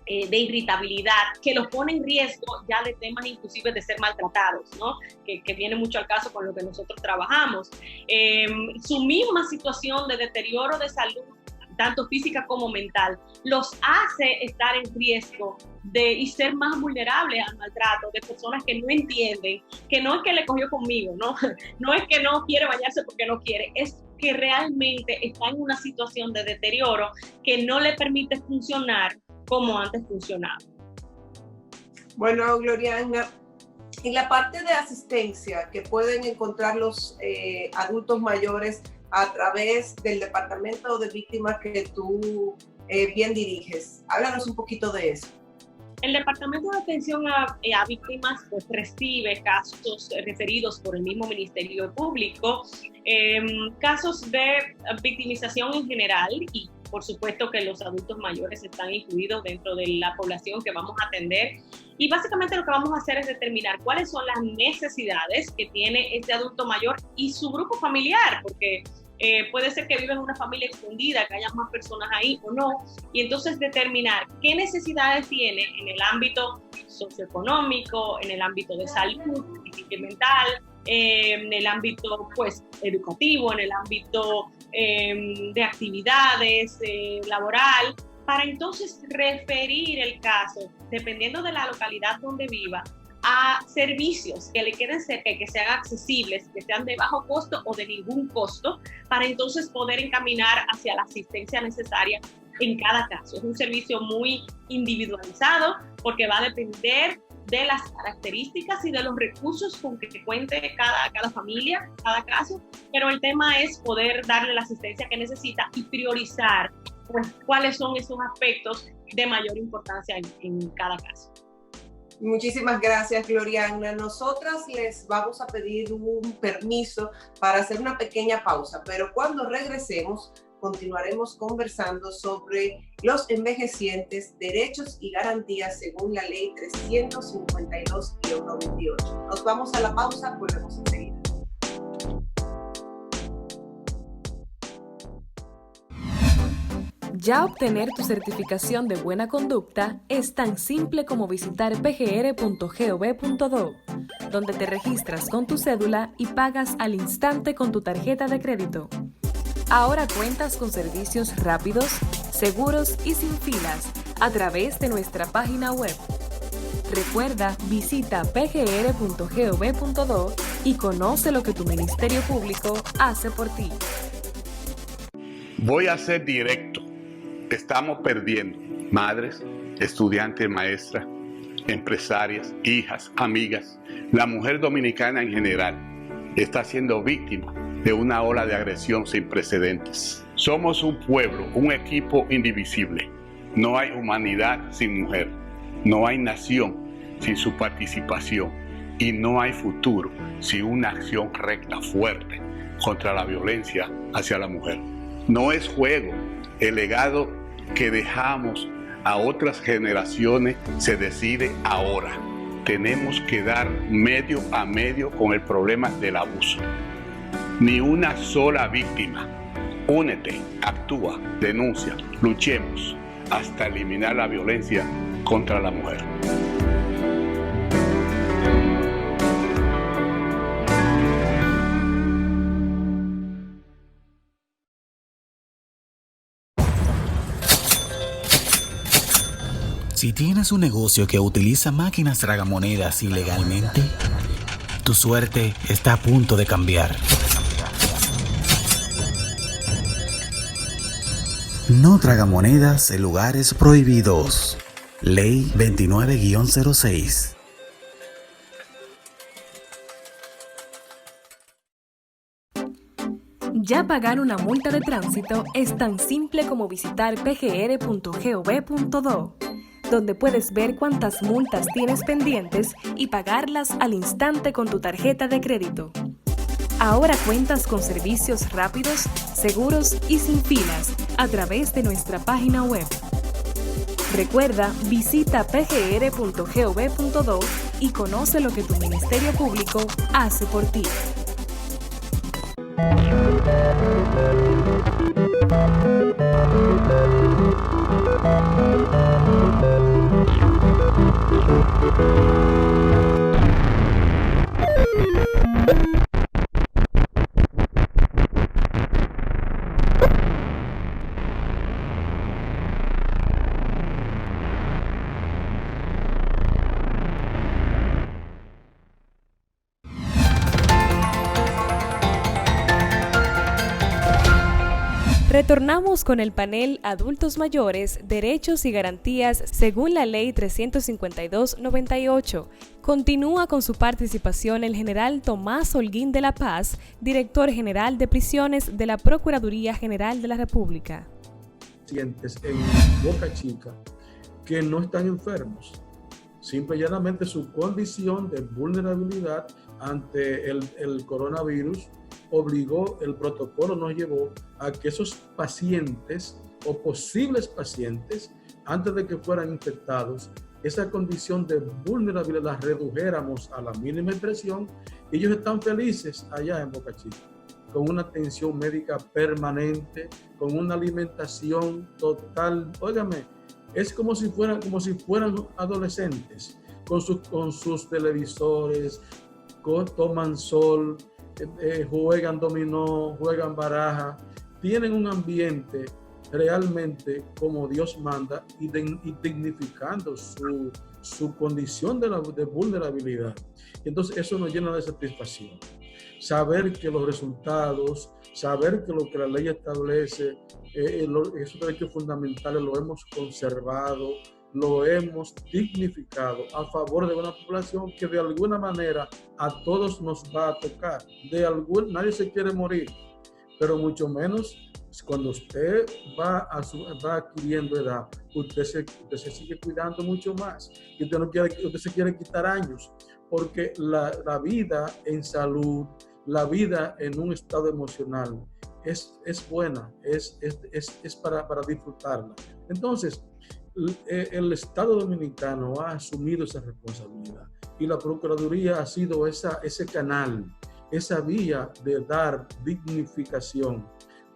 de irritabilidad, que los pone en riesgo ya de temas inclusive de ser maltratados, ¿no? Que viene mucho al caso con lo que nosotros trabajamos. Su misma situación de deterioro de salud, tanto física como mental, los hace estar en riesgo y ser más vulnerables al maltrato de personas que no entienden, que no es que le cogió conmigo, ¿no? No es que no quiere bañarse porque no quiere, es que realmente está en una situación de deterioro que no le permite funcionar como antes funcionaba. Bueno, Gloriana, en la parte de asistencia que pueden encontrar los adultos mayores a través del Departamento de Víctimas que tú bien diriges, háblanos un poquito de eso. El Departamento de Atención a Víctimas pues recibe casos referidos por el mismo Ministerio Público, casos de victimización en general, y por supuesto que los adultos mayores están incluidos dentro de la población que vamos a atender. Y básicamente lo que vamos a hacer es determinar cuáles son las necesidades que tiene este adulto mayor y su grupo familiar, porque puede ser que viva en una familia extendida, que haya más personas ahí o no, y entonces determinar qué necesidades tiene en el ámbito socioeconómico, en el ámbito de salud, física y mental, en el ámbito pues educativo, en el ámbito de actividades, laboral, para entonces referir el caso, dependiendo de la localidad donde viva, a servicios que le queden cerca y que sean accesibles, que sean de bajo costo o de ningún costo, para entonces poder encaminar hacia la asistencia necesaria en cada caso. Es un servicio muy individualizado porque va a depender de las características y de los recursos con que cuente cada familia, cada caso, pero el tema es poder darle la asistencia que necesita y priorizar pues, cuáles son esos aspectos de mayor importancia en cada caso. Muchísimas gracias, Gloriana. Nosotras les vamos a pedir un permiso para hacer una pequeña pausa, pero cuando regresemos continuaremos conversando sobre los envejecientes, derechos y garantías según la Ley 352-98. Nos vamos a la pausa, volvemos enseguida. Ya obtener tu certificación de buena conducta es tan simple como visitar pgr.gov.do, donde te registras con tu cédula y pagas al instante con tu tarjeta de crédito. Ahora cuentas con servicios rápidos, seguros y sin filas a través de nuestra página web. Recuerda, visita pgr.gov.do y conoce lo que tu Ministerio Público hace por ti. Voy a ser directo. Estamos perdiendo madres, estudiantes, maestras, empresarias, hijas, amigas. La mujer dominicana en general está siendo víctima de una ola de agresión sin precedentes. Somos un pueblo, un equipo indivisible. No hay humanidad sin mujer. No hay nación sin su participación. Y no hay futuro sin una acción recta, fuerte, contra la violencia hacia la mujer. No es juego. El legado que dejamos a otras generaciones se decide ahora. Tenemos que dar medio a medio con el problema del abuso. Ni una sola víctima. Únete, actúa, denuncia, luchemos hasta eliminar la violencia contra la mujer. Si tienes un negocio que utiliza máquinas tragamonedas ilegalmente, tu suerte está a punto de cambiar. No tragamonedas en lugares prohibidos. Ley 29-06. Ya pagar una multa de tránsito es tan simple como visitar pgr.gov.do, donde puedes ver cuántas multas tienes pendientes y pagarlas al instante con tu tarjeta de crédito. Ahora cuentas con servicios rápidos, seguros y sin filas a través de nuestra página web. Recuerda, visita pgr.gov.do y conoce lo que tu Ministerio Público hace por ti. Retornamos con el panel Adultos Mayores, Derechos y Garantías según la Ley 352/98. Continúa con su participación el general Tomás Holguín de la Paz, director general de prisiones de la Procuraduría General de la República. Pacientes en Boca Chica que no están enfermos, simple y llanamente su condición de vulnerabilidad ante el coronavirus el protocolo nos llevó a que esos pacientes o posibles pacientes, antes de que fueran infectados, esa condición de vulnerabilidad la redujéramos a la mínima expresión. Ellos están felices allá en Boca Chica, con una atención médica permanente, con una alimentación total. Óigame, es como si fueran adolescentes, con sus televisores, toman sol, juegan dominó, juegan baraja, tienen un ambiente realmente como Dios manda y dignificando su condición de vulnerabilidad. Entonces eso nos llena de satisfacción. Saber que los resultados, saber que lo que la ley establece, esos derechos fundamentales lo hemos conservado, lo hemos dignificado a favor de una población que de alguna manera a todos nos va a tocar. Nadie se quiere morir, pero mucho menos cuando usted va adquiriendo edad, usted se sigue cuidando mucho más. Y usted se quiere quitar años, porque la vida en salud, la vida en un estado emocional es buena, es para disfrutarla. Entonces, el Estado Dominicano ha asumido esa responsabilidad y la Procuraduría ha sido ese canal, esa vía de dar dignificación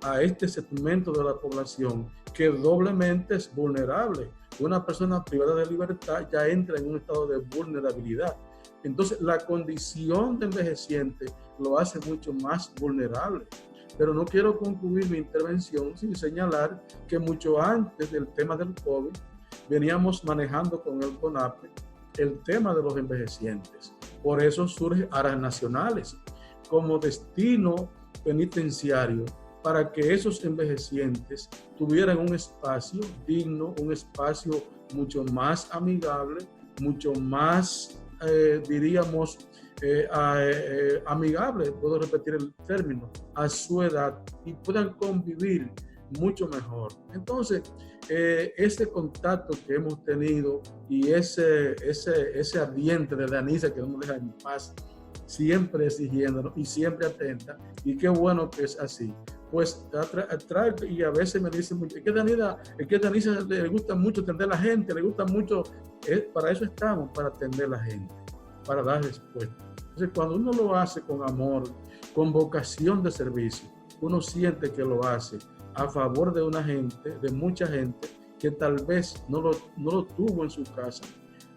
a este segmento de la población que doblemente es vulnerable. Una persona privada de libertad ya entra en un estado de vulnerabilidad. Entonces, la condición de envejeciente lo hace mucho más vulnerable. Pero no quiero concluir mi intervención sin señalar que mucho antes del tema del COVID veníamos manejando con el CONAPE el tema de los envejecientes. Por eso surgen áreas nacionales como destino penitenciario para que esos envejecientes tuvieran un espacio digno, un espacio mucho más amigable, mucho más, amigable, puedo repetir el término, a su edad y puedan convivir mucho mejor. Entonces, ese contacto que hemos tenido y ese ambiente de Danisa que nos deja en paz, siempre exigiéndonos y siempre atenta, y qué bueno que es así. Pues trae, y a veces me dicen mucho, es que a Danisa le gusta mucho atender a la gente, le gusta mucho, para eso estamos, para atender a la gente, para dar respuesta. Entonces, cuando uno lo hace con amor, con vocación de servicio, uno siente que lo hace a favor de una gente, de mucha gente, que tal vez no lo tuvo en su casa,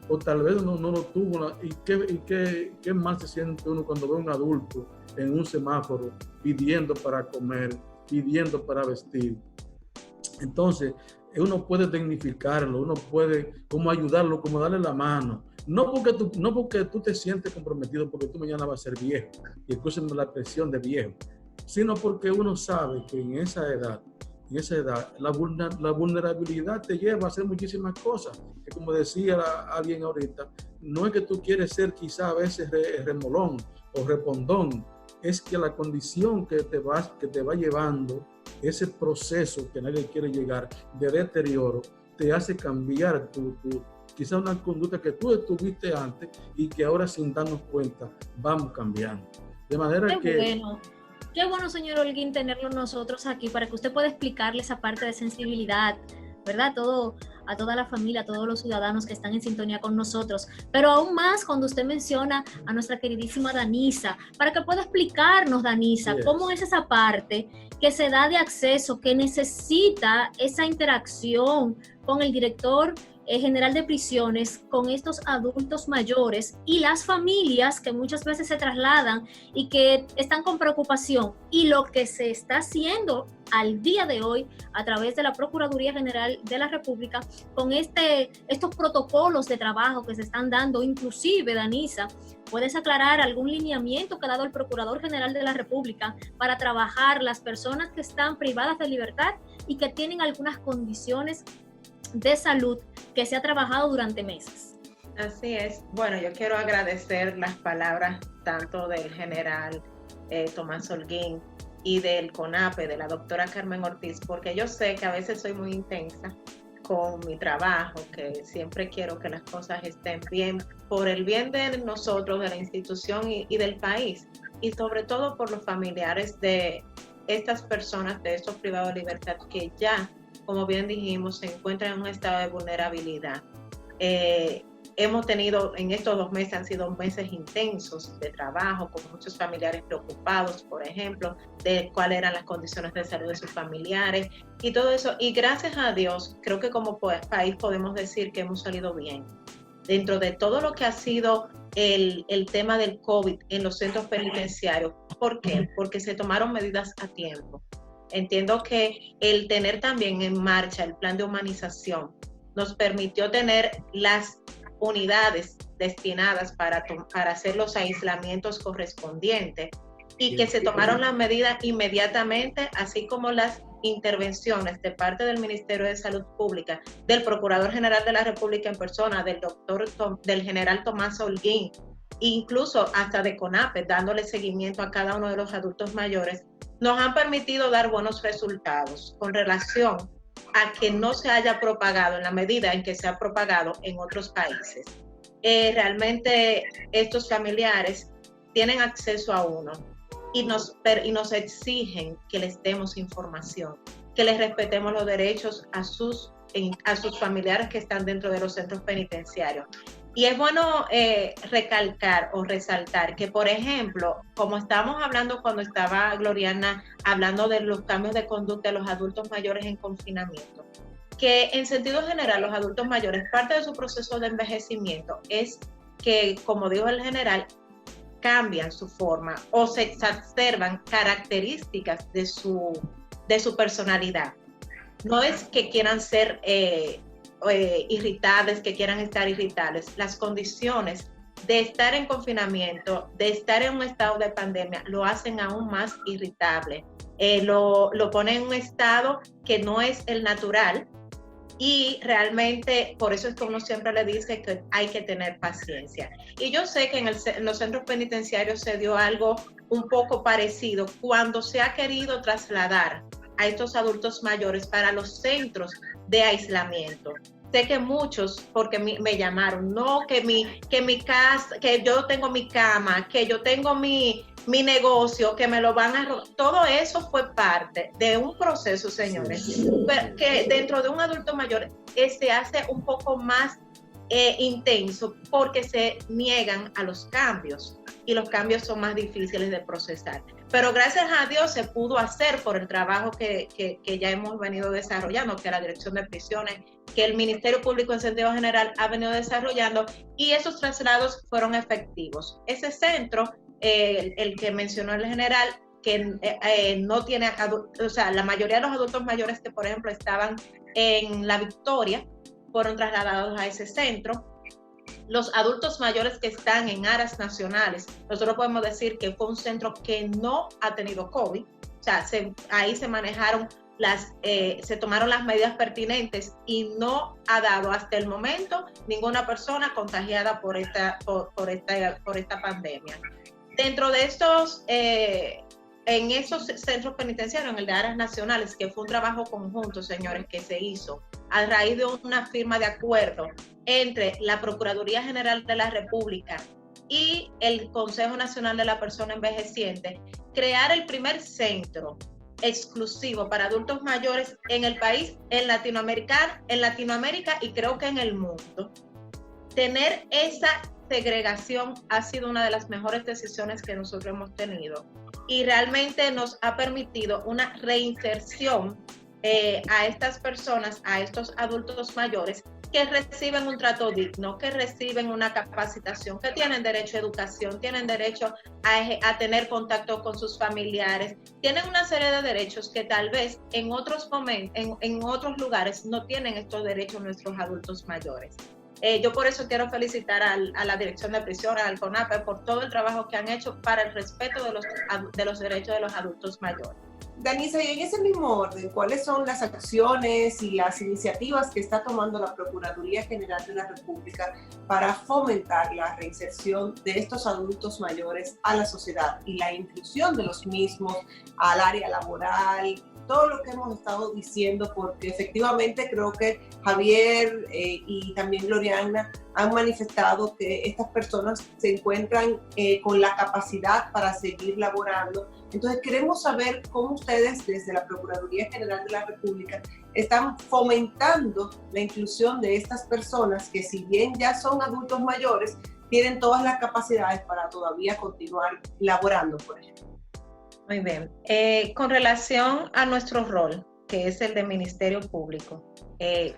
o tal vez no lo tuvo, y qué mal se siente uno cuando ve a un adulto en un semáforo pidiendo para comer, pidiendo para vestir. Entonces, uno puede dignificarlo, uno puede como ayudarlo, como darle la mano. No porque tú te sientes comprometido, porque tú mañana vas a ser viejo, y escúchenme la expresión de viejo, sino porque uno sabe que en esa edad, la vulnerabilidad te lleva a hacer muchísimas cosas. Que como decía alguien ahorita, no es que tú quieres ser quizá a veces remolón o repondón, es que la condición que te va llevando, ese proceso que nadie quiere llegar, de deterioro, te hace cambiar quizá una conducta que tú tuviste antes y que ahora sin darnos cuenta vamos cambiando. De manera que... Qué bueno, señor Holguín, tenerlo nosotros aquí para que usted pueda explicarle esa parte de sensibilidad, ¿verdad? A toda la familia, a todos los ciudadanos que están en sintonía con nosotros. Pero aún más cuando usted menciona a nuestra queridísima Danisa, para que pueda explicarnos, Danisa, cómo es esa parte que se da de acceso, que necesita esa interacción con el director general de prisiones, con estos adultos mayores y las familias que muchas veces se trasladan y que están con preocupación, y lo que se está haciendo al día de hoy a través de la Procuraduría General de la República con estos protocolos de trabajo que se están dando. Inclusive, Danisa, ¿puedes aclarar algún lineamiento que ha dado el Procurador General de la República para trabajar las personas que están privadas de libertad y que tienen algunas condiciones de salud que se ha trabajado durante meses? Así es. Bueno, yo quiero agradecer las palabras tanto del general Tomás Holguín y del CONAPE, de la doctora Carmen Ortiz, porque yo sé que a veces soy muy intensa con mi trabajo, que siempre quiero que las cosas estén bien, por el bien de nosotros, de la institución y del país, y sobre todo por los familiares de estas personas, de estos privados de libertad que ya, como bien dijimos, se encuentran en un estado de vulnerabilidad. Hemos tenido, en estos 2 meses han sido meses intensos de trabajo, con muchos familiares preocupados, por ejemplo, de cuáles eran las condiciones de salud de sus familiares y todo eso. Y gracias a Dios, creo que como país podemos decir que hemos salido bien. Dentro de todo lo que ha sido el tema del COVID en los centros penitenciarios. ¿Por qué? Porque se tomaron medidas a tiempo. Entiendo que el tener también en marcha el plan de humanización nos permitió tener las unidades destinadas para hacer los aislamientos correspondientes y que se tomaron las medidas inmediatamente, así como las intervenciones de parte del Ministerio de Salud Pública, del Procurador General de la República en persona, del general Tomás Holguín, incluso hasta de CONAPE, dándole seguimiento a cada uno de los adultos mayores, nos han permitido dar buenos resultados con relación a que no se haya propagado en la medida en que se ha propagado en otros países. Realmente estos familiares tienen acceso a uno y nos exigen que les demos información, que les respetemos los derechos a sus familiares que están dentro de los centros penitenciarios. Y es bueno recalcar o resaltar que, por ejemplo, como estábamos hablando cuando estaba Gloriana hablando de los cambios de conducta de los adultos mayores en confinamiento, que en sentido general los adultos mayores, parte de su proceso de envejecimiento es que, como dijo el general, cambian su forma o se exacerban características de su personalidad. No es que quieran ser irritables, que quieran estar irritables. Las condiciones de estar en confinamiento, de estar en un estado de pandemia, lo hacen aún más irritable. Lo ponen en un estado que no es el natural y realmente por eso es que uno siempre le dice que hay que tener paciencia. Y yo sé que en los centros penitenciarios se dio algo un poco parecido cuando se ha querido trasladar a estos adultos mayores para los centros de aislamiento. sé que muchos, porque me llamaron, no, que mi casa, que yo tengo mi cama, que yo tengo mi negocio, que me lo van a robar. Todo eso fue parte de un proceso, señores, que dentro de un adulto mayor se hace un poco más intenso porque se niegan a los cambios y los cambios son más difíciles de procesar. Pero gracias a Dios se pudo hacer por el trabajo que ya hemos venido desarrollando, que la Dirección de Prisiones, que el Ministerio Público en sentido general ha venido desarrollando, y esos traslados fueron efectivos. Ese centro, el que mencionó el general, que no tiene, o sea, la mayoría de los adultos mayores que, por ejemplo, estaban en La Victoria, fueron trasladados a ese centro. Los adultos mayores que están en áreas nacionales, nosotros podemos decir que fue un centro que no ha tenido COVID, o sea, ahí se manejaron se tomaron las medidas pertinentes y no ha dado hasta el momento ninguna persona contagiada por esta pandemia. Dentro de estos, en esos centros penitenciarios, en el de áreas nacionales, que fue un trabajo conjunto, señores, que se hizo a raíz de una firma de acuerdo entre la Procuraduría General de la República y el Consejo Nacional de la Persona Envejeciente, crear el primer centro exclusivo para adultos mayores en el país, en Latinoamérica y creo que en el mundo. Tener esa segregación ha sido una de las mejores decisiones que nosotros hemos tenido y realmente nos ha permitido una reinserción a estas personas, a estos adultos mayores que reciben un trato digno, que reciben una capacitación, que tienen derecho a educación, tienen derecho a tener contacto con sus familiares, tienen una serie de derechos que tal vez en otros momentos, en otros lugares no tienen estos derechos nuestros adultos mayores. Yo por eso quiero felicitar a la Dirección de Prisiones, al CONAPE, por todo el trabajo que han hecho para el respeto de los derechos de los adultos mayores. Danisa, y en ese mismo orden, ¿cuáles son las acciones y las iniciativas que está tomando la Procuraduría General de la República para fomentar la reinserción de estos adultos mayores a la sociedad y la inclusión de los mismos al área laboral? Todo lo que hemos estado diciendo, porque efectivamente creo que Javier y también Gloriana han manifestado que estas personas se encuentran con la capacidad para seguir laborando. Entonces queremos saber cómo ustedes desde la Procuraduría General de la República están fomentando la inclusión de estas personas que, si bien ya son adultos mayores, tienen todas las capacidades para todavía continuar laborando, por ejemplo. Muy bien. Con relación a nuestro rol, que es el de Ministerio Público,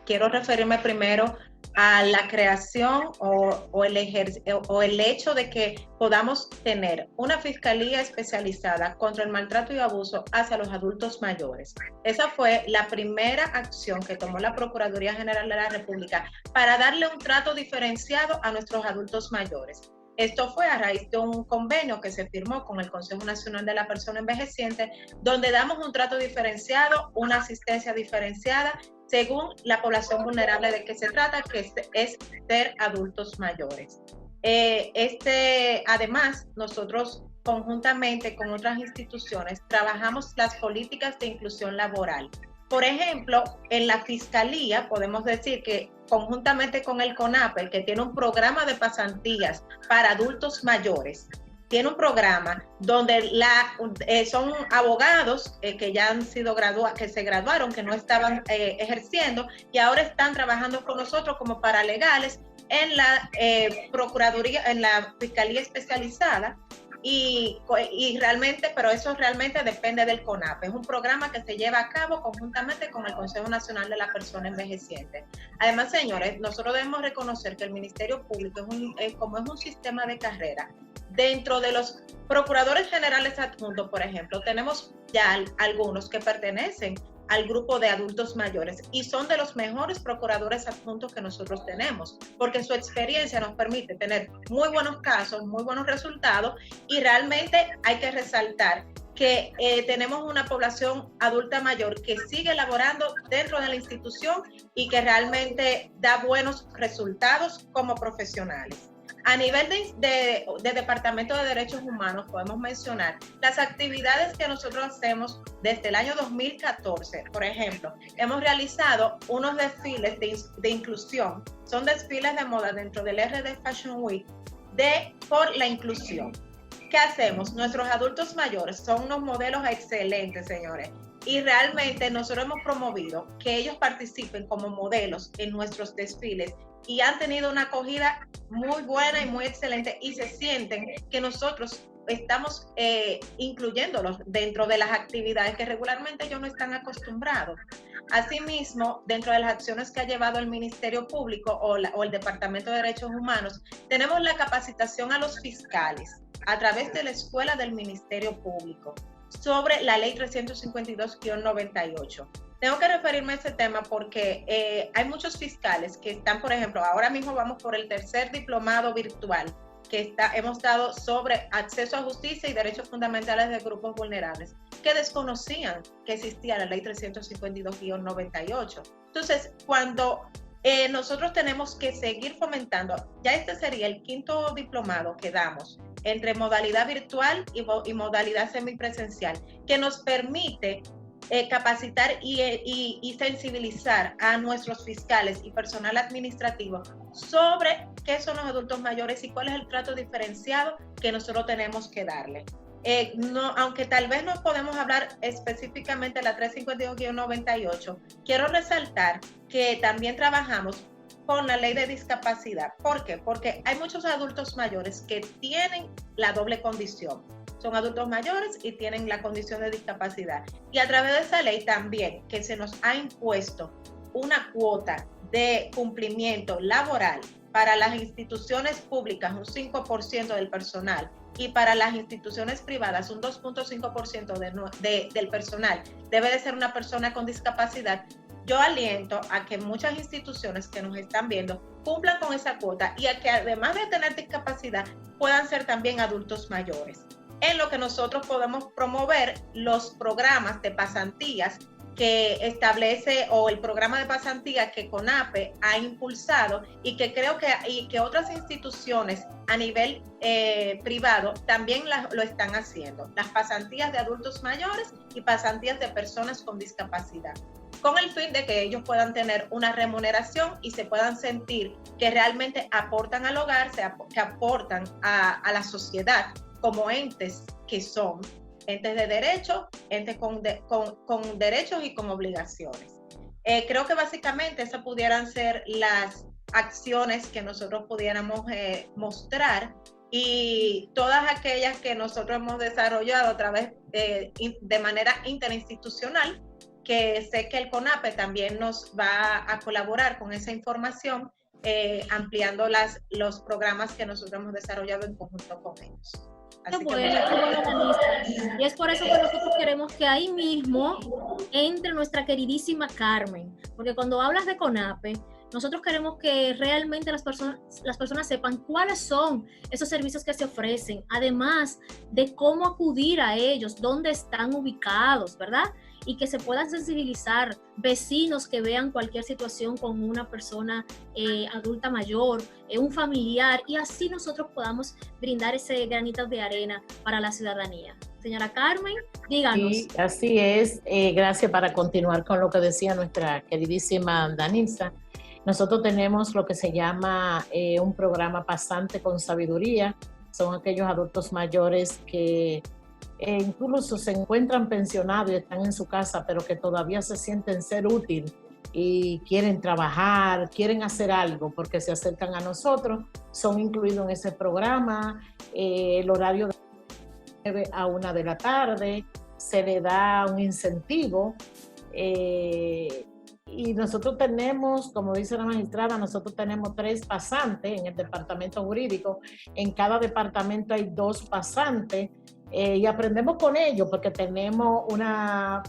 quiero referirme primero a la creación o el hecho de que podamos tener una fiscalía especializada contra el maltrato y abuso hacia los adultos mayores. Esa fue la primera acción que tomó la Procuraduría General de la República para darle un trato diferenciado a nuestros adultos mayores. Esto fue a raíz de un convenio que se firmó con el Consejo Nacional de la Persona Envejeciente, donde damos un trato diferenciado, una asistencia diferenciada, según la población vulnerable de que se trata, que es ser adultos mayores. Además, nosotros conjuntamente con otras instituciones trabajamos las políticas de inclusión laboral. Por ejemplo, en la Fiscalía podemos decir que conjuntamente con el CONAPE, que tiene un programa de pasantías para adultos mayores, tiene un programa donde son abogados que ya han sido que se graduaron, que no estaban ejerciendo y ahora están trabajando con nosotros como paralegales en la Procuraduría, en la Fiscalía Especializada. Y realmente, pero eso realmente depende del CONAPE. Es un programa que se lleva a cabo conjuntamente con el Consejo Nacional de la Persona Envejeciente. Además, señores, nosotros debemos reconocer que el Ministerio Público como es un sistema de carrera. Dentro de los procuradores generales adjuntos, por ejemplo, tenemos ya algunos que pertenecen al grupo de adultos mayores y son de los mejores procuradores adjuntos que nosotros tenemos, porque su experiencia nos permite tener muy buenos casos, muy buenos resultados, y realmente hay que resaltar que tenemos una población adulta mayor que sigue laborando dentro de la institución y que realmente da buenos resultados como profesionales. A nivel de Departamento de Derechos Humanos, podemos mencionar las actividades que nosotros hacemos desde el año 2014. Por ejemplo, hemos realizado unos desfiles de inclusión. Son desfiles de moda dentro del RD Fashion Week por la inclusión. ¿Qué hacemos? Nuestros adultos mayores son unos modelos excelentes, señores. Y realmente nosotros hemos promovido que ellos participen como modelos en nuestros desfiles y han tenido una acogida muy buena y muy excelente y se sienten que nosotros estamos incluyéndolos dentro de las actividades que regularmente ellos no están acostumbrados. Asimismo, dentro de las acciones que ha llevado el Ministerio Público o el Departamento de Derechos Humanos, tenemos la capacitación a los fiscales a través de la Escuela del Ministerio Público sobre la Ley 352-98. Tengo que referirme a ese tema porque hay muchos fiscales que están, por ejemplo, ahora mismo vamos por el tercer diplomado virtual que hemos dado sobre acceso a justicia y derechos fundamentales de grupos vulnerables, que desconocían que existía la Ley 352-98. Entonces, cuando nosotros tenemos que seguir fomentando, ya este sería el 5º diplomado que damos entre modalidad virtual y modalidad semipresencial, que nos permite capacitar y sensibilizar a nuestros fiscales y personal administrativo sobre qué son los adultos mayores y cuál es el trato diferenciado que nosotros tenemos que darle. Aunque tal vez no podemos hablar específicamente de la 352-98, quiero resaltar que también trabajamos con la ley de discapacidad. ¿Por qué? Porque hay muchos adultos mayores que tienen la doble condición. Son adultos mayores y tienen la condición de discapacidad. Y a través de esa ley también que se nos ha impuesto una cuota de cumplimiento laboral para las instituciones públicas, un 5% del personal, y para las instituciones privadas, un 2.5% del personal debe de ser una persona con discapacidad. Yo aliento a que muchas instituciones que nos están viendo cumplan con esa cuota y a que además de tener discapacidad puedan ser también adultos mayores. En lo que nosotros podemos promover los programas de pasantías que establece, o el programa de pasantía que CONAPE ha impulsado y que creo que otras instituciones a nivel privado también lo están haciendo. Las pasantías de adultos mayores y pasantías de personas con discapacidad, con el fin de que ellos puedan tener una remuneración y se puedan sentir que realmente aportan al hogar, que aportan a la sociedad como entes que son, entes de derecho, entes con derechos y con obligaciones. Creo que básicamente esas pudieran ser las acciones que nosotros pudiéramos mostrar, y todas aquellas que nosotros hemos desarrollado a través de manera interinstitucional, que sé que el CONAPE también nos va a colaborar con esa información, ampliando los programas que nosotros hemos desarrollado en conjunto con ellos. Qué bueno, Danisa. Y es por eso que nosotros queremos que ahí mismo entre nuestra queridísima Carmen, porque cuando hablas de CONAPE, nosotros queremos que realmente las personas sepan cuáles son esos servicios que se ofrecen, además de cómo acudir a ellos, dónde están ubicados, ¿verdad? Y que se puedan sensibilizar vecinos que vean cualquier situación con una persona adulta mayor, un familiar, y así nosotros podamos brindar ese granito de arena para la ciudadanía. Señora Carmen, díganos. Sí, así es. Gracias. Para continuar con lo que decía nuestra queridísima Danisa, nosotros tenemos lo que se llama un programa Pasante con Sabiduría. Son aquellos adultos mayores que incluso se encuentran pensionados y están en su casa, pero que todavía se sienten ser útil y quieren trabajar, quieren hacer algo porque se acercan a nosotros, son incluidos en ese programa. El horario de 9 a 1 de la tarde, se le da un incentivo. Y nosotros tenemos, como dice la magistrada, nosotros tenemos 3 pasantes en el departamento jurídico. En cada departamento hay 2 pasantes. Y aprendemos con ellos porque tenemos una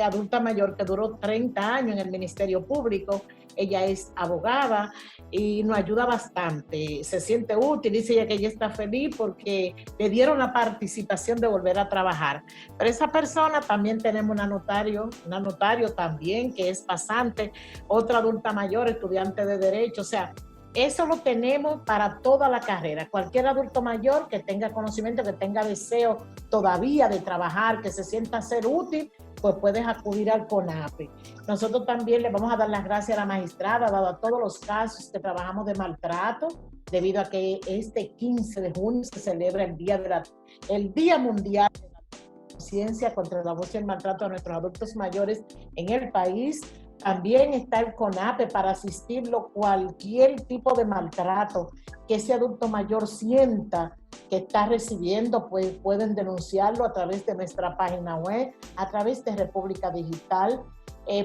adulta mayor que duró 30 años en el Ministerio Público. Ella es abogada y nos ayuda bastante. Se siente útil, dice ella que ella está feliz porque le dieron la participación de volver a trabajar. Pero esa persona también tenemos una notario también que es pasante, otra adulta mayor, estudiante de Derecho. O sea, Eso lo tenemos para toda la carrera. Cualquier adulto mayor que tenga conocimiento, que tenga deseo todavía de trabajar, que se sienta ser útil, pues puedes acudir al CONAPE. Nosotros también le vamos a dar las gracias a la magistrada, dado a todos los casos que trabajamos de maltrato, debido a que este 15 de junio se celebra el Día Mundial de la Conciencia contra el Abuso y el Maltrato a nuestros adultos mayores en el país. También está el CONAPE para asistirlo cualquier tipo de maltrato que ese adulto mayor sienta que está recibiendo, pues pueden denunciarlo a través de nuestra página web, a través de República Digital.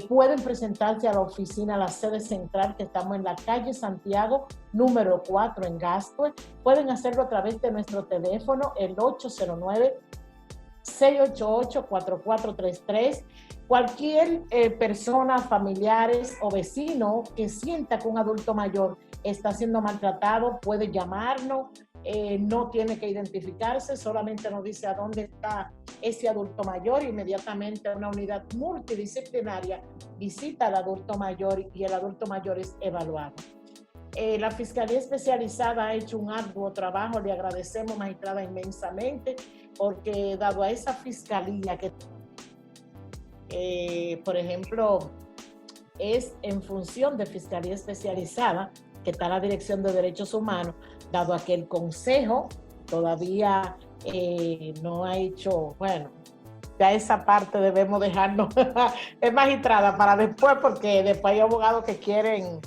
Pueden presentarse a la oficina, a la sede central, que estamos en la calle Santiago, número 4 en Gascue. Pueden hacerlo a través de nuestro teléfono, el 809-688-4433. Cualquier persona, familiares o vecino que sienta que un adulto mayor está siendo maltratado puede llamarnos, no tiene que identificarse, solamente nos dice a dónde está ese adulto mayor. Inmediatamente una unidad multidisciplinaria visita al adulto mayor y el adulto mayor es evaluado. La Fiscalía Especializada ha hecho un arduo trabajo, le agradecemos, magistrada, inmensamente, porque dado a esa fiscalía que por ejemplo, es en función de Fiscalía Especializada, que está la Dirección de Derechos Humanos, dado a que el Consejo todavía no ha hecho, bueno, ya esa parte debemos dejarnos, es magistrada para después, porque después hay abogados que quieren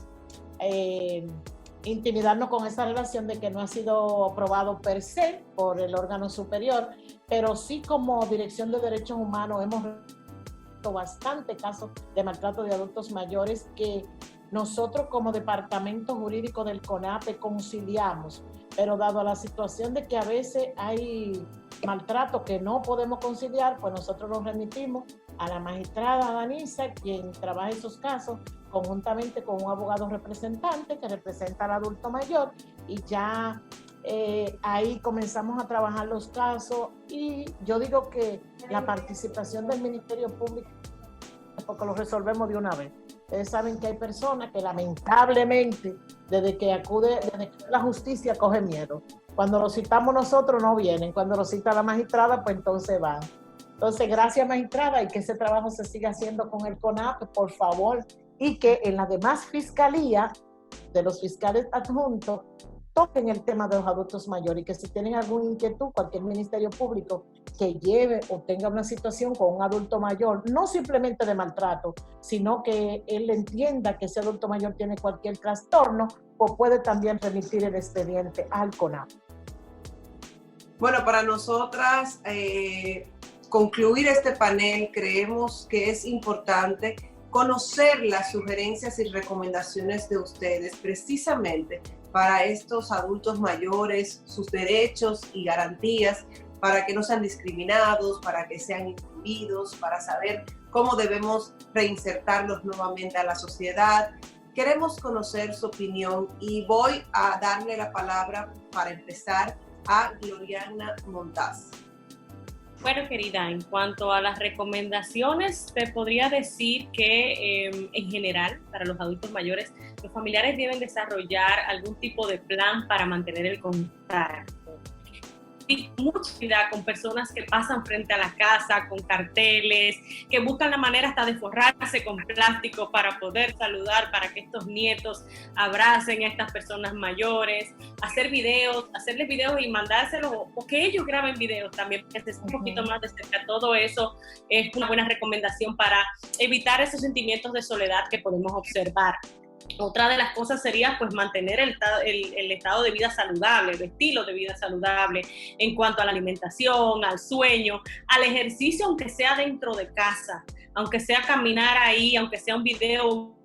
intimidarnos con esa relación de que no ha sido aprobado per se por el órgano superior, pero sí como Dirección de Derechos Humanos hemos bastante casos de maltrato de adultos mayores que nosotros como departamento jurídico del CONAPE conciliamos, pero dado a la situación de que a veces hay maltrato que no podemos conciliar, pues nosotros los remitimos a la magistrada Danisa, quien trabaja esos casos conjuntamente con un abogado representante que representa al adulto mayor, y ya ahí comenzamos a trabajar los casos. Y yo digo que la participación del Ministerio Público, porque lo resolvemos de una vez. Ustedes saben que hay personas que lamentablemente desde que la justicia coge miedo. Cuando lo citamos nosotros no vienen, cuando lo cita la magistrada pues entonces van. Entonces gracias, magistrada, y que ese trabajo se siga haciendo con el CONAPE, por favor, y que en las demás fiscalías de los fiscales adjuntos toquen el tema de los adultos mayores, y que si tienen alguna inquietud, cualquier ministerio público que lleve o tenga una situación con un adulto mayor, no simplemente de maltrato, sino que él entienda que ese adulto mayor tiene cualquier trastorno, pues puede también remitir el expediente al CONAPE. Bueno, para nosotras concluir este panel, creemos que es importante conocer las sugerencias y recomendaciones de ustedes precisamente para estos adultos mayores, sus derechos y garantías, para que no sean discriminados, para que sean incluidos, para saber cómo debemos reinsertarlos nuevamente a la sociedad. Queremos conocer su opinión y voy a darle la palabra para empezar a Gloriana Montaz. Bueno, querida, en cuanto a las recomendaciones, te podría decir que en general, para los adultos mayores, los familiares deben desarrollar algún tipo de plan para mantener el contacto. Y mucha cuidado con personas que pasan frente a la casa con carteles, que buscan la manera hasta de forrarse con plástico para poder saludar, para que estos nietos abracen a estas personas mayores, hacerles videos y mandárselos, o que ellos graben videos también, porque es un poquito más de cerca. Todo eso es una buena recomendación para evitar esos sentimientos de soledad que podemos observar. Otra de las cosas sería pues mantener el estado de vida saludable, el estilo de vida saludable en cuanto a la alimentación, al sueño, al ejercicio, aunque sea dentro de casa, aunque sea caminar ahí, aunque sea un video.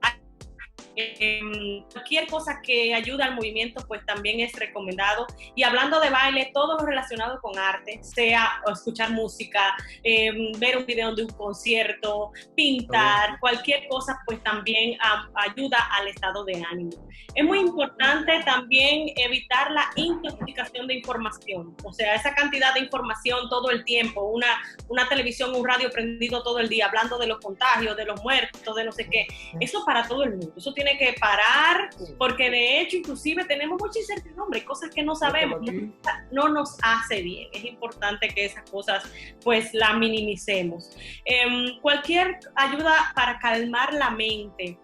Cualquier cosa que ayude al movimiento pues también es recomendado. Y hablando de baile, todo lo relacionado con arte, sea escuchar música, ver un video de un concierto, pintar, cualquier cosa pues también ayuda al estado de ánimo. Es muy importante también evitar la intoxicación de información, o sea, esa cantidad de información todo el tiempo, una televisión, un radio prendido todo el día, hablando de los contagios, de los muertos, de no sé qué. Eso para todo el mundo, eso tiene tiene que parar, porque de hecho inclusive tenemos mucha incertidumbre, cosas que no sabemos, no nos hace bien. Es importante que esas cosas pues las minimicemos. Cualquier ayuda para calmar la mente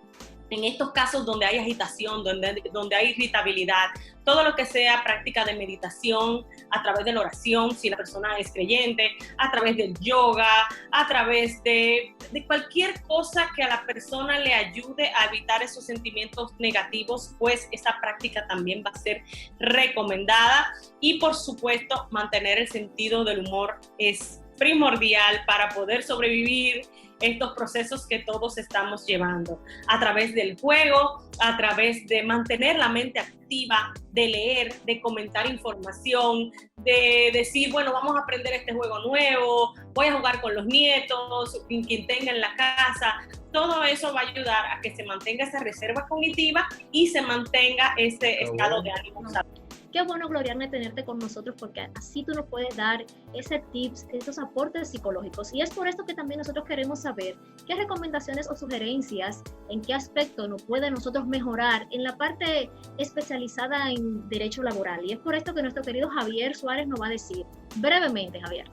en estos casos donde hay agitación, donde hay irritabilidad, todo lo que sea práctica de meditación, a través de la oración, si la persona es creyente, a través del yoga, a través de cualquier cosa que a la persona le ayude a evitar esos sentimientos negativos, pues esa práctica también va a ser recomendada. Y por supuesto, mantener el sentido del humor es primordial para poder sobrevivir estos procesos que todos estamos llevando, a través del juego, a través de mantener la mente activa, de leer, de comentar información, de decir, bueno, vamos a aprender este juego nuevo, voy a jugar con los nietos, quien tenga en la casa. Todo eso va a ayudar a que se mantenga esa reserva cognitiva y se mantenga ese estado de ánimo saludable. Qué bueno, Gloriarne, tenerte con nosotros, porque así tú nos puedes dar ese tips, esos aportes psicológicos. Y es por esto que también nosotros queremos saber qué recomendaciones o sugerencias, en qué aspecto nos puede nosotros mejorar en la parte especializada en derecho laboral. Y es por esto que nuestro querido Javier Suárez nos va a decir brevemente, Javier.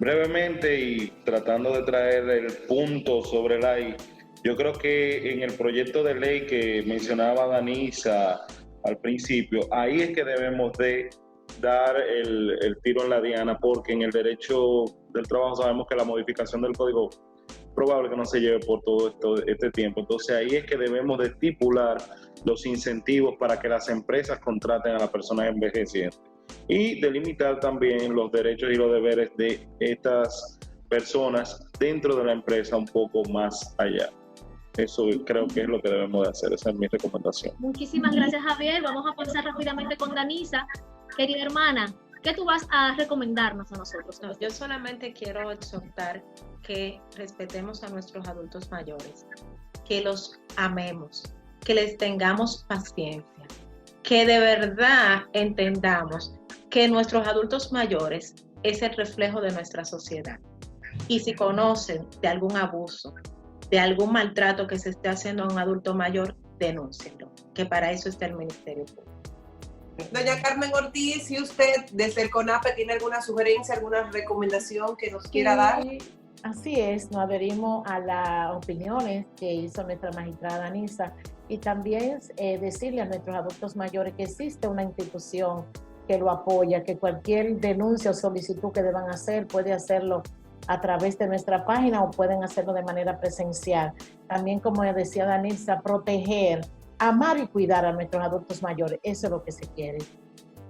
Brevemente y tratando de traer el punto sobre la I, yo creo que en el proyecto de ley que mencionaba Danisa al principio, ahí es que debemos de dar el tiro en la diana, porque en el derecho del trabajo sabemos que la modificación del código probable que no se lleve por todo este tiempo. Entonces ahí es que debemos de estipular los incentivos para que las empresas contraten a las personas envejecientes y delimitar también los derechos y los deberes de estas personas dentro de la empresa un poco más allá. Eso creo que es lo que debemos de hacer, esa es mi recomendación. Muchísimas gracias, Javier. Vamos a pasar rápidamente con Danisa. Querida hermana, ¿qué tú vas a recomendarnos a nosotros? No, yo solamente quiero exhortar que respetemos a nuestros adultos mayores, que los amemos, que les tengamos paciencia, que de verdad entendamos que nuestros adultos mayores es el reflejo de nuestra sociedad. Y si conocen de algún abuso, de algún maltrato que se esté haciendo a un adulto mayor, denúncienlo, que para eso está el Ministerio Público. Doña Carmen Ortiz, si usted desde el CONAPE tiene alguna sugerencia, alguna recomendación que nos quiera dar. Así es, nos adherimos a las opiniones que hizo nuestra magistrada Danisa y también decirle a nuestros adultos mayores que existe una institución que lo apoya, que cualquier denuncia o solicitud que deban hacer puede hacerlo a través de nuestra página o pueden hacerlo de manera presencial. También, como decía Danisa, proteger, amar y cuidar a nuestros adultos mayores, eso es lo que se quiere.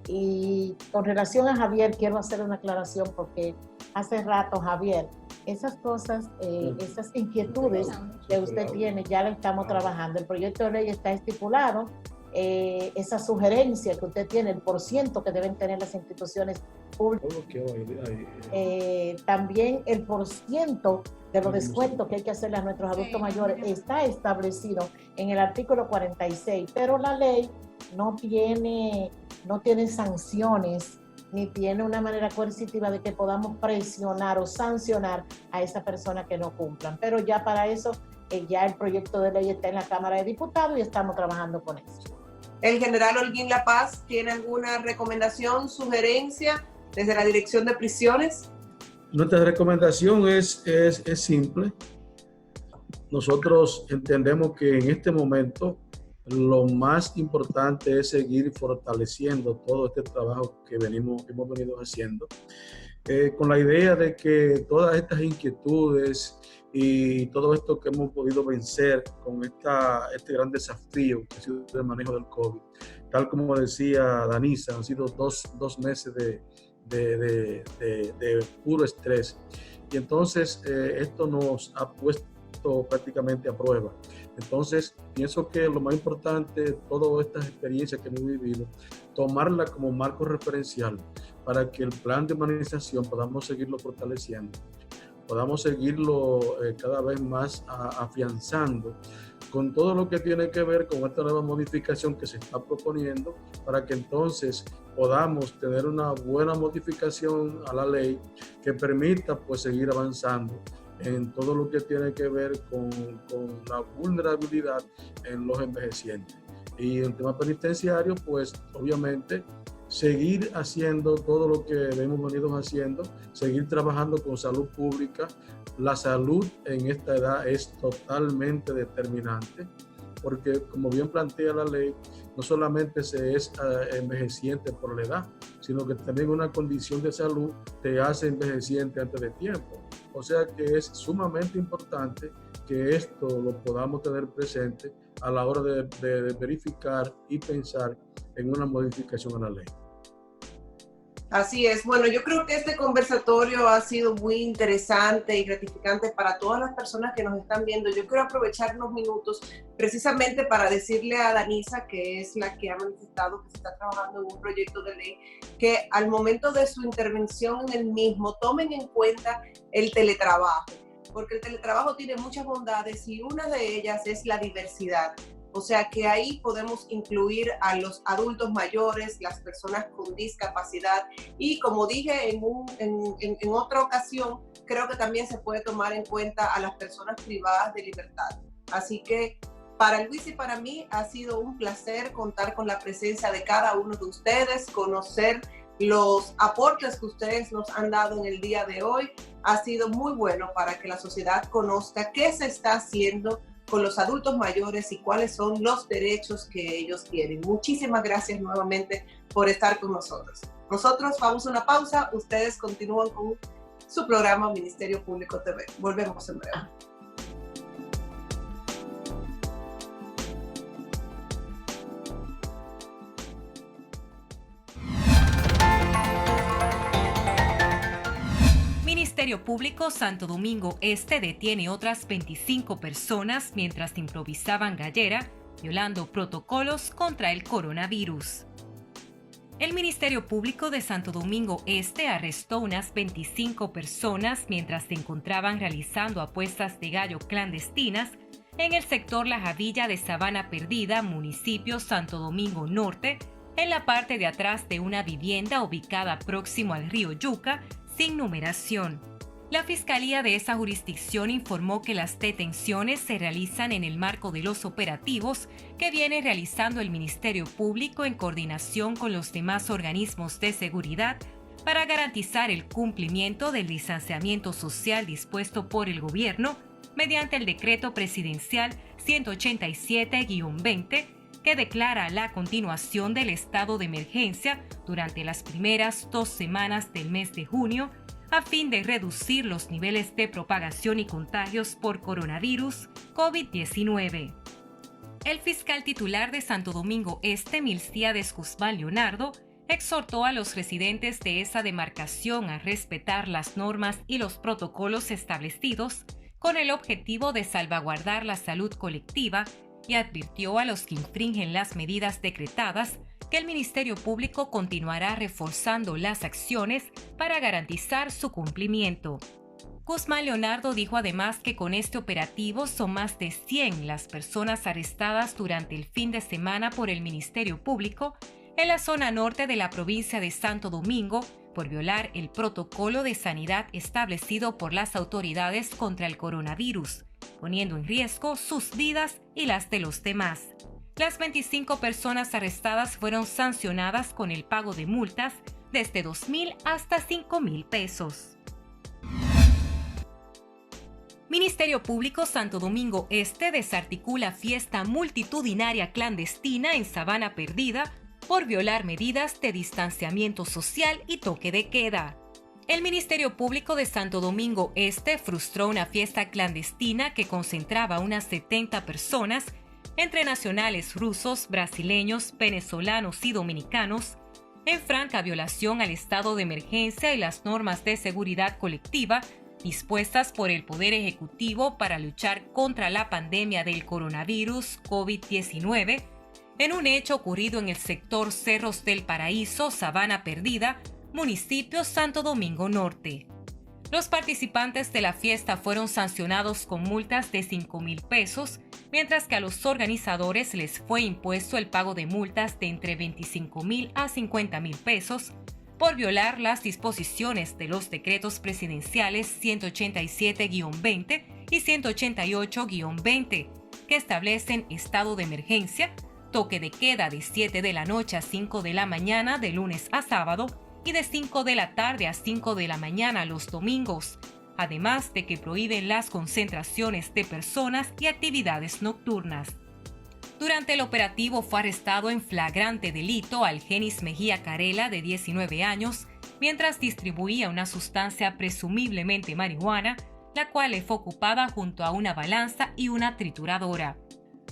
Y con relación a Javier, quiero hacer una aclaración porque hace rato, Javier, esas cosas, esas inquietudes que usted tiene, ya la estamos trabajando. El proyecto de ley está estipulado, esa sugerencia que usted tiene, el % que deben tener las instituciones públicas, también el % de los descuentos que hay que hacerle a nuestros adultos mayores está establecido en el artículo 46, pero la ley no tiene sanciones ni tiene una manera coercitiva de que podamos presionar o sancionar a esa persona que no cumplan, pero ya para eso ya el proyecto de ley está en la Cámara de Diputados y estamos trabajando con eso. ¿El general Holguín La Paz tiene alguna recomendación, sugerencia desde la Dirección de Prisiones? Nuestra recomendación es simple. Nosotros entendemos que en este momento lo más importante es seguir fortaleciendo todo este trabajo que hemos venido haciendo, con la idea de que todas estas inquietudes y todo esto que hemos podido vencer con este gran desafío que ha sido el manejo del COVID, tal como decía Danisa, han sido dos meses de puro estrés. Y entonces esto nos ha puesto prácticamente a prueba. Entonces pienso que lo más importante de todas estas experiencias que hemos vivido, tomarla como marco referencial para que el plan de humanización podamos seguirlo fortaleciendo, podamos seguirlo cada vez más afianzando con todo lo que tiene que ver con esta nueva modificación que se está proponiendo, para que entonces podamos tener una buena modificación a la ley que permita pues seguir avanzando en todo lo que tiene que ver con la vulnerabilidad en los envejecientes. Y en el tema penitenciario, pues obviamente seguir haciendo todo lo que hemos venido haciendo, seguir trabajando con salud pública. La salud en esta edad es totalmente determinante, porque como bien plantea la ley, no solamente se es envejeciente por la edad, sino que también una condición de salud te hace envejeciente antes de tiempo. O sea que es sumamente importante que esto lo podamos tener presente a la hora de verificar y pensar en una modificación a la ley. Así es. Bueno, yo creo que este conversatorio ha sido muy interesante y gratificante para todas las personas que nos están viendo. Yo quiero aprovechar unos minutos precisamente para decirle a Danisa, que es la que ha manifestado que se está trabajando en un proyecto de ley, que al momento de su intervención en el mismo tomen en cuenta el teletrabajo, porque el teletrabajo tiene muchas bondades y una de ellas es la diversidad. O sea que ahí podemos incluir a los adultos mayores, las personas con discapacidad y, como dije en otra ocasión, creo que también se puede tomar en cuenta a las personas privadas de libertad. Así que para Luis y para mí ha sido un placer contar con la presencia de cada uno de ustedes, conocer los aportes que ustedes nos han dado en el día de hoy. Ha sido muy bueno para que la sociedad conozca qué se está haciendo con los adultos mayores y cuáles son los derechos que ellos tienen. Muchísimas gracias nuevamente por estar con nosotros. Nosotros vamos a una pausa, ustedes continúan con su programa Ministerio Público TV. Volvemos en breve. Ministerio Público Santo Domingo Este detiene otras 25 personas mientras improvisaban gallera, violando protocolos contra el coronavirus. El Ministerio Público de Santo Domingo Este arrestó unas 25 personas mientras se encontraban realizando apuestas de gallo clandestinas en el sector La Javilla de Sabana Perdida, municipio Santo Domingo Norte, en la parte de atrás de una vivienda ubicada próximo al río Yuca, sin numeración. La Fiscalía de esa jurisdicción informó que las detenciones se realizan en el marco de los operativos que viene realizando el Ministerio Público en coordinación con los demás organismos de seguridad para garantizar el cumplimiento del distanciamiento social dispuesto por el gobierno mediante el Decreto Presidencial 187-20, que declara la continuación del estado de emergencia durante las primeras 2 semanas del mes de junio a fin de reducir los niveles de propagación y contagios por coronavirus COVID-19. El fiscal titular de Santo Domingo Este, Milcíades Guzmán Leonardo, exhortó a los residentes de esa demarcación a respetar las normas y los protocolos establecidos con el objetivo de salvaguardar la salud colectiva y advirtió a los que infringen las medidas decretadas que el Ministerio Público continuará reforzando las acciones para garantizar su cumplimiento. Guzmán Leonardo dijo además que con este operativo son más de 100 las personas arrestadas durante el fin de semana por el Ministerio Público en la zona norte de la provincia de Santo Domingo por violar el protocolo de sanidad establecido por las autoridades contra el coronavirus, poniendo en riesgo sus vidas y las de los demás. Las 25 personas arrestadas fueron sancionadas con el pago de multas desde 2.000 hasta 5.000 pesos. Ministerio Público Santo Domingo Este desarticula fiesta multitudinaria clandestina en Sabana Perdida por violar medidas de distanciamiento social y toque de queda. El Ministerio Público de Santo Domingo Este frustró una fiesta clandestina que concentraba unas 70 personas entre nacionales rusos, brasileños, venezolanos y dominicanos, en franca violación al estado de emergencia y las normas de seguridad colectiva dispuestas por el Poder Ejecutivo para luchar contra la pandemia del coronavirus COVID-19, en un hecho ocurrido en el sector Cerros del Paraíso, Sabana Perdida, municipio Santo Domingo Norte. Los participantes de la fiesta fueron sancionados con multas de 5.000 pesos, mientras que a los organizadores les fue impuesto el pago de multas de entre 25.000 a 50.000 pesos por violar las disposiciones de los decretos presidenciales 187-20 y 188-20, que establecen estado de emergencia, toque de queda de 7 de la noche a 5 de la mañana de lunes a sábado y de 5 de la tarde a 5 de la mañana los domingos, además de que prohíben las concentraciones de personas y actividades nocturnas. Durante el operativo fue arrestado en flagrante delito Algenis Mejía Carela, de 19 años, mientras distribuía una sustancia presumiblemente marihuana, la cual le fue ocupada junto a una balanza y una trituradora.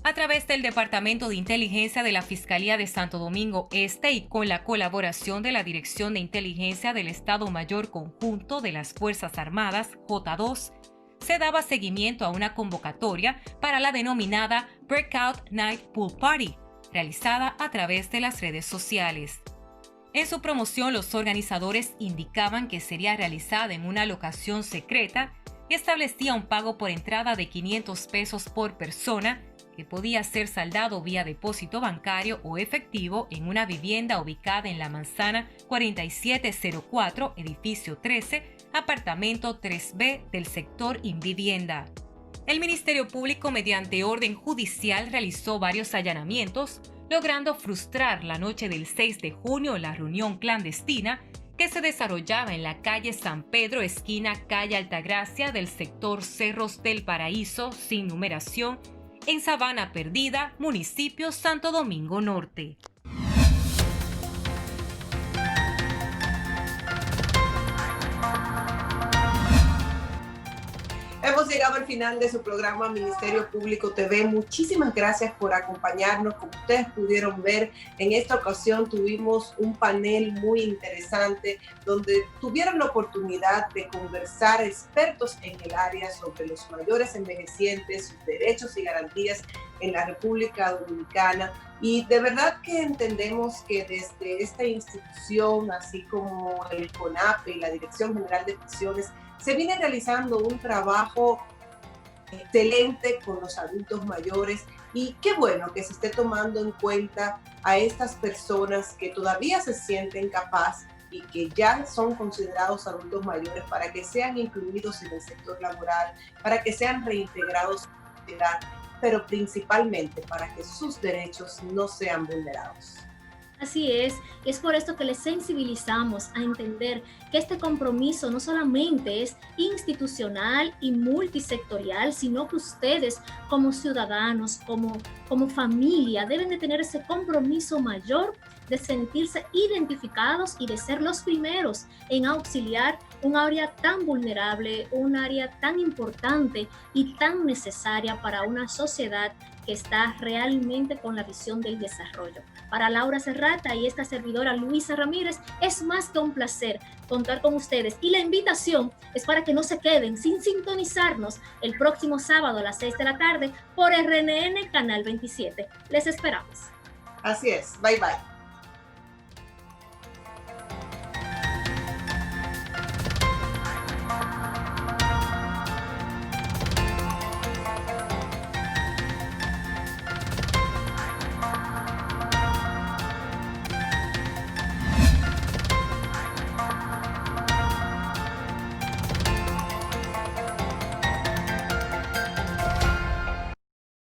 A través del Departamento de Inteligencia de la Fiscalía de Santo Domingo Este y con la colaboración de la Dirección de Inteligencia del Estado Mayor Conjunto de las Fuerzas Armadas, J2, se daba seguimiento a una convocatoria para la denominada Breakout Night Pool Party, realizada a través de las redes sociales. En su promoción, los organizadores indicaban que sería realizada en una locación secreta y establecía un pago por entrada de 500 pesos por persona, que podía ser saldado vía depósito bancario o efectivo en una vivienda ubicada en la manzana 4704, edificio 13, apartamento 3B del sector Invivienda. El Ministerio Público, mediante orden judicial, realizó varios allanamientos, logrando frustrar la noche del 6 de junio la reunión clandestina que se desarrollaba en la calle San Pedro, esquina calle Altagracia del sector Cerros del Paraíso, sin numeración, en Sabana Perdida, municipio Santo Domingo Norte. Hemos llegado al final de su programa Ministerio Público TV. Muchísimas gracias por acompañarnos. Como ustedes pudieron ver, en esta ocasión tuvimos un panel muy interesante donde tuvieron la oportunidad de conversar expertos en el área sobre los mayores envejecientes, sus derechos y garantías en la República Dominicana. Y de verdad que entendemos que desde esta institución, así como el CONAPE y la Dirección General de Prisiones, se viene realizando un trabajo excelente con los adultos mayores y qué bueno que se esté tomando en cuenta a estas personas que todavía se sienten capaces y que ya son considerados adultos mayores para que sean incluidos en el sector laboral, para que sean reintegrados en la sociedad, pero principalmente para que sus derechos no sean vulnerados. Así es por esto que les sensibilizamos a entender que este compromiso no solamente es institucional y multisectorial, sino que ustedes como ciudadanos, como familia, deben de tener ese compromiso mayor de sentirse identificados y de ser los primeros en auxiliar un área tan vulnerable, un área tan importante y tan necesaria para una sociedad que está realmente con la visión del desarrollo. Para Laura Serrata y esta servidora Luisa Ramírez, es más que un placer contar con ustedes y la invitación es para que no se queden sin sintonizarnos el próximo sábado a las 6 de la tarde por RNN Canal 27. Les esperamos. Así es. Bye bye.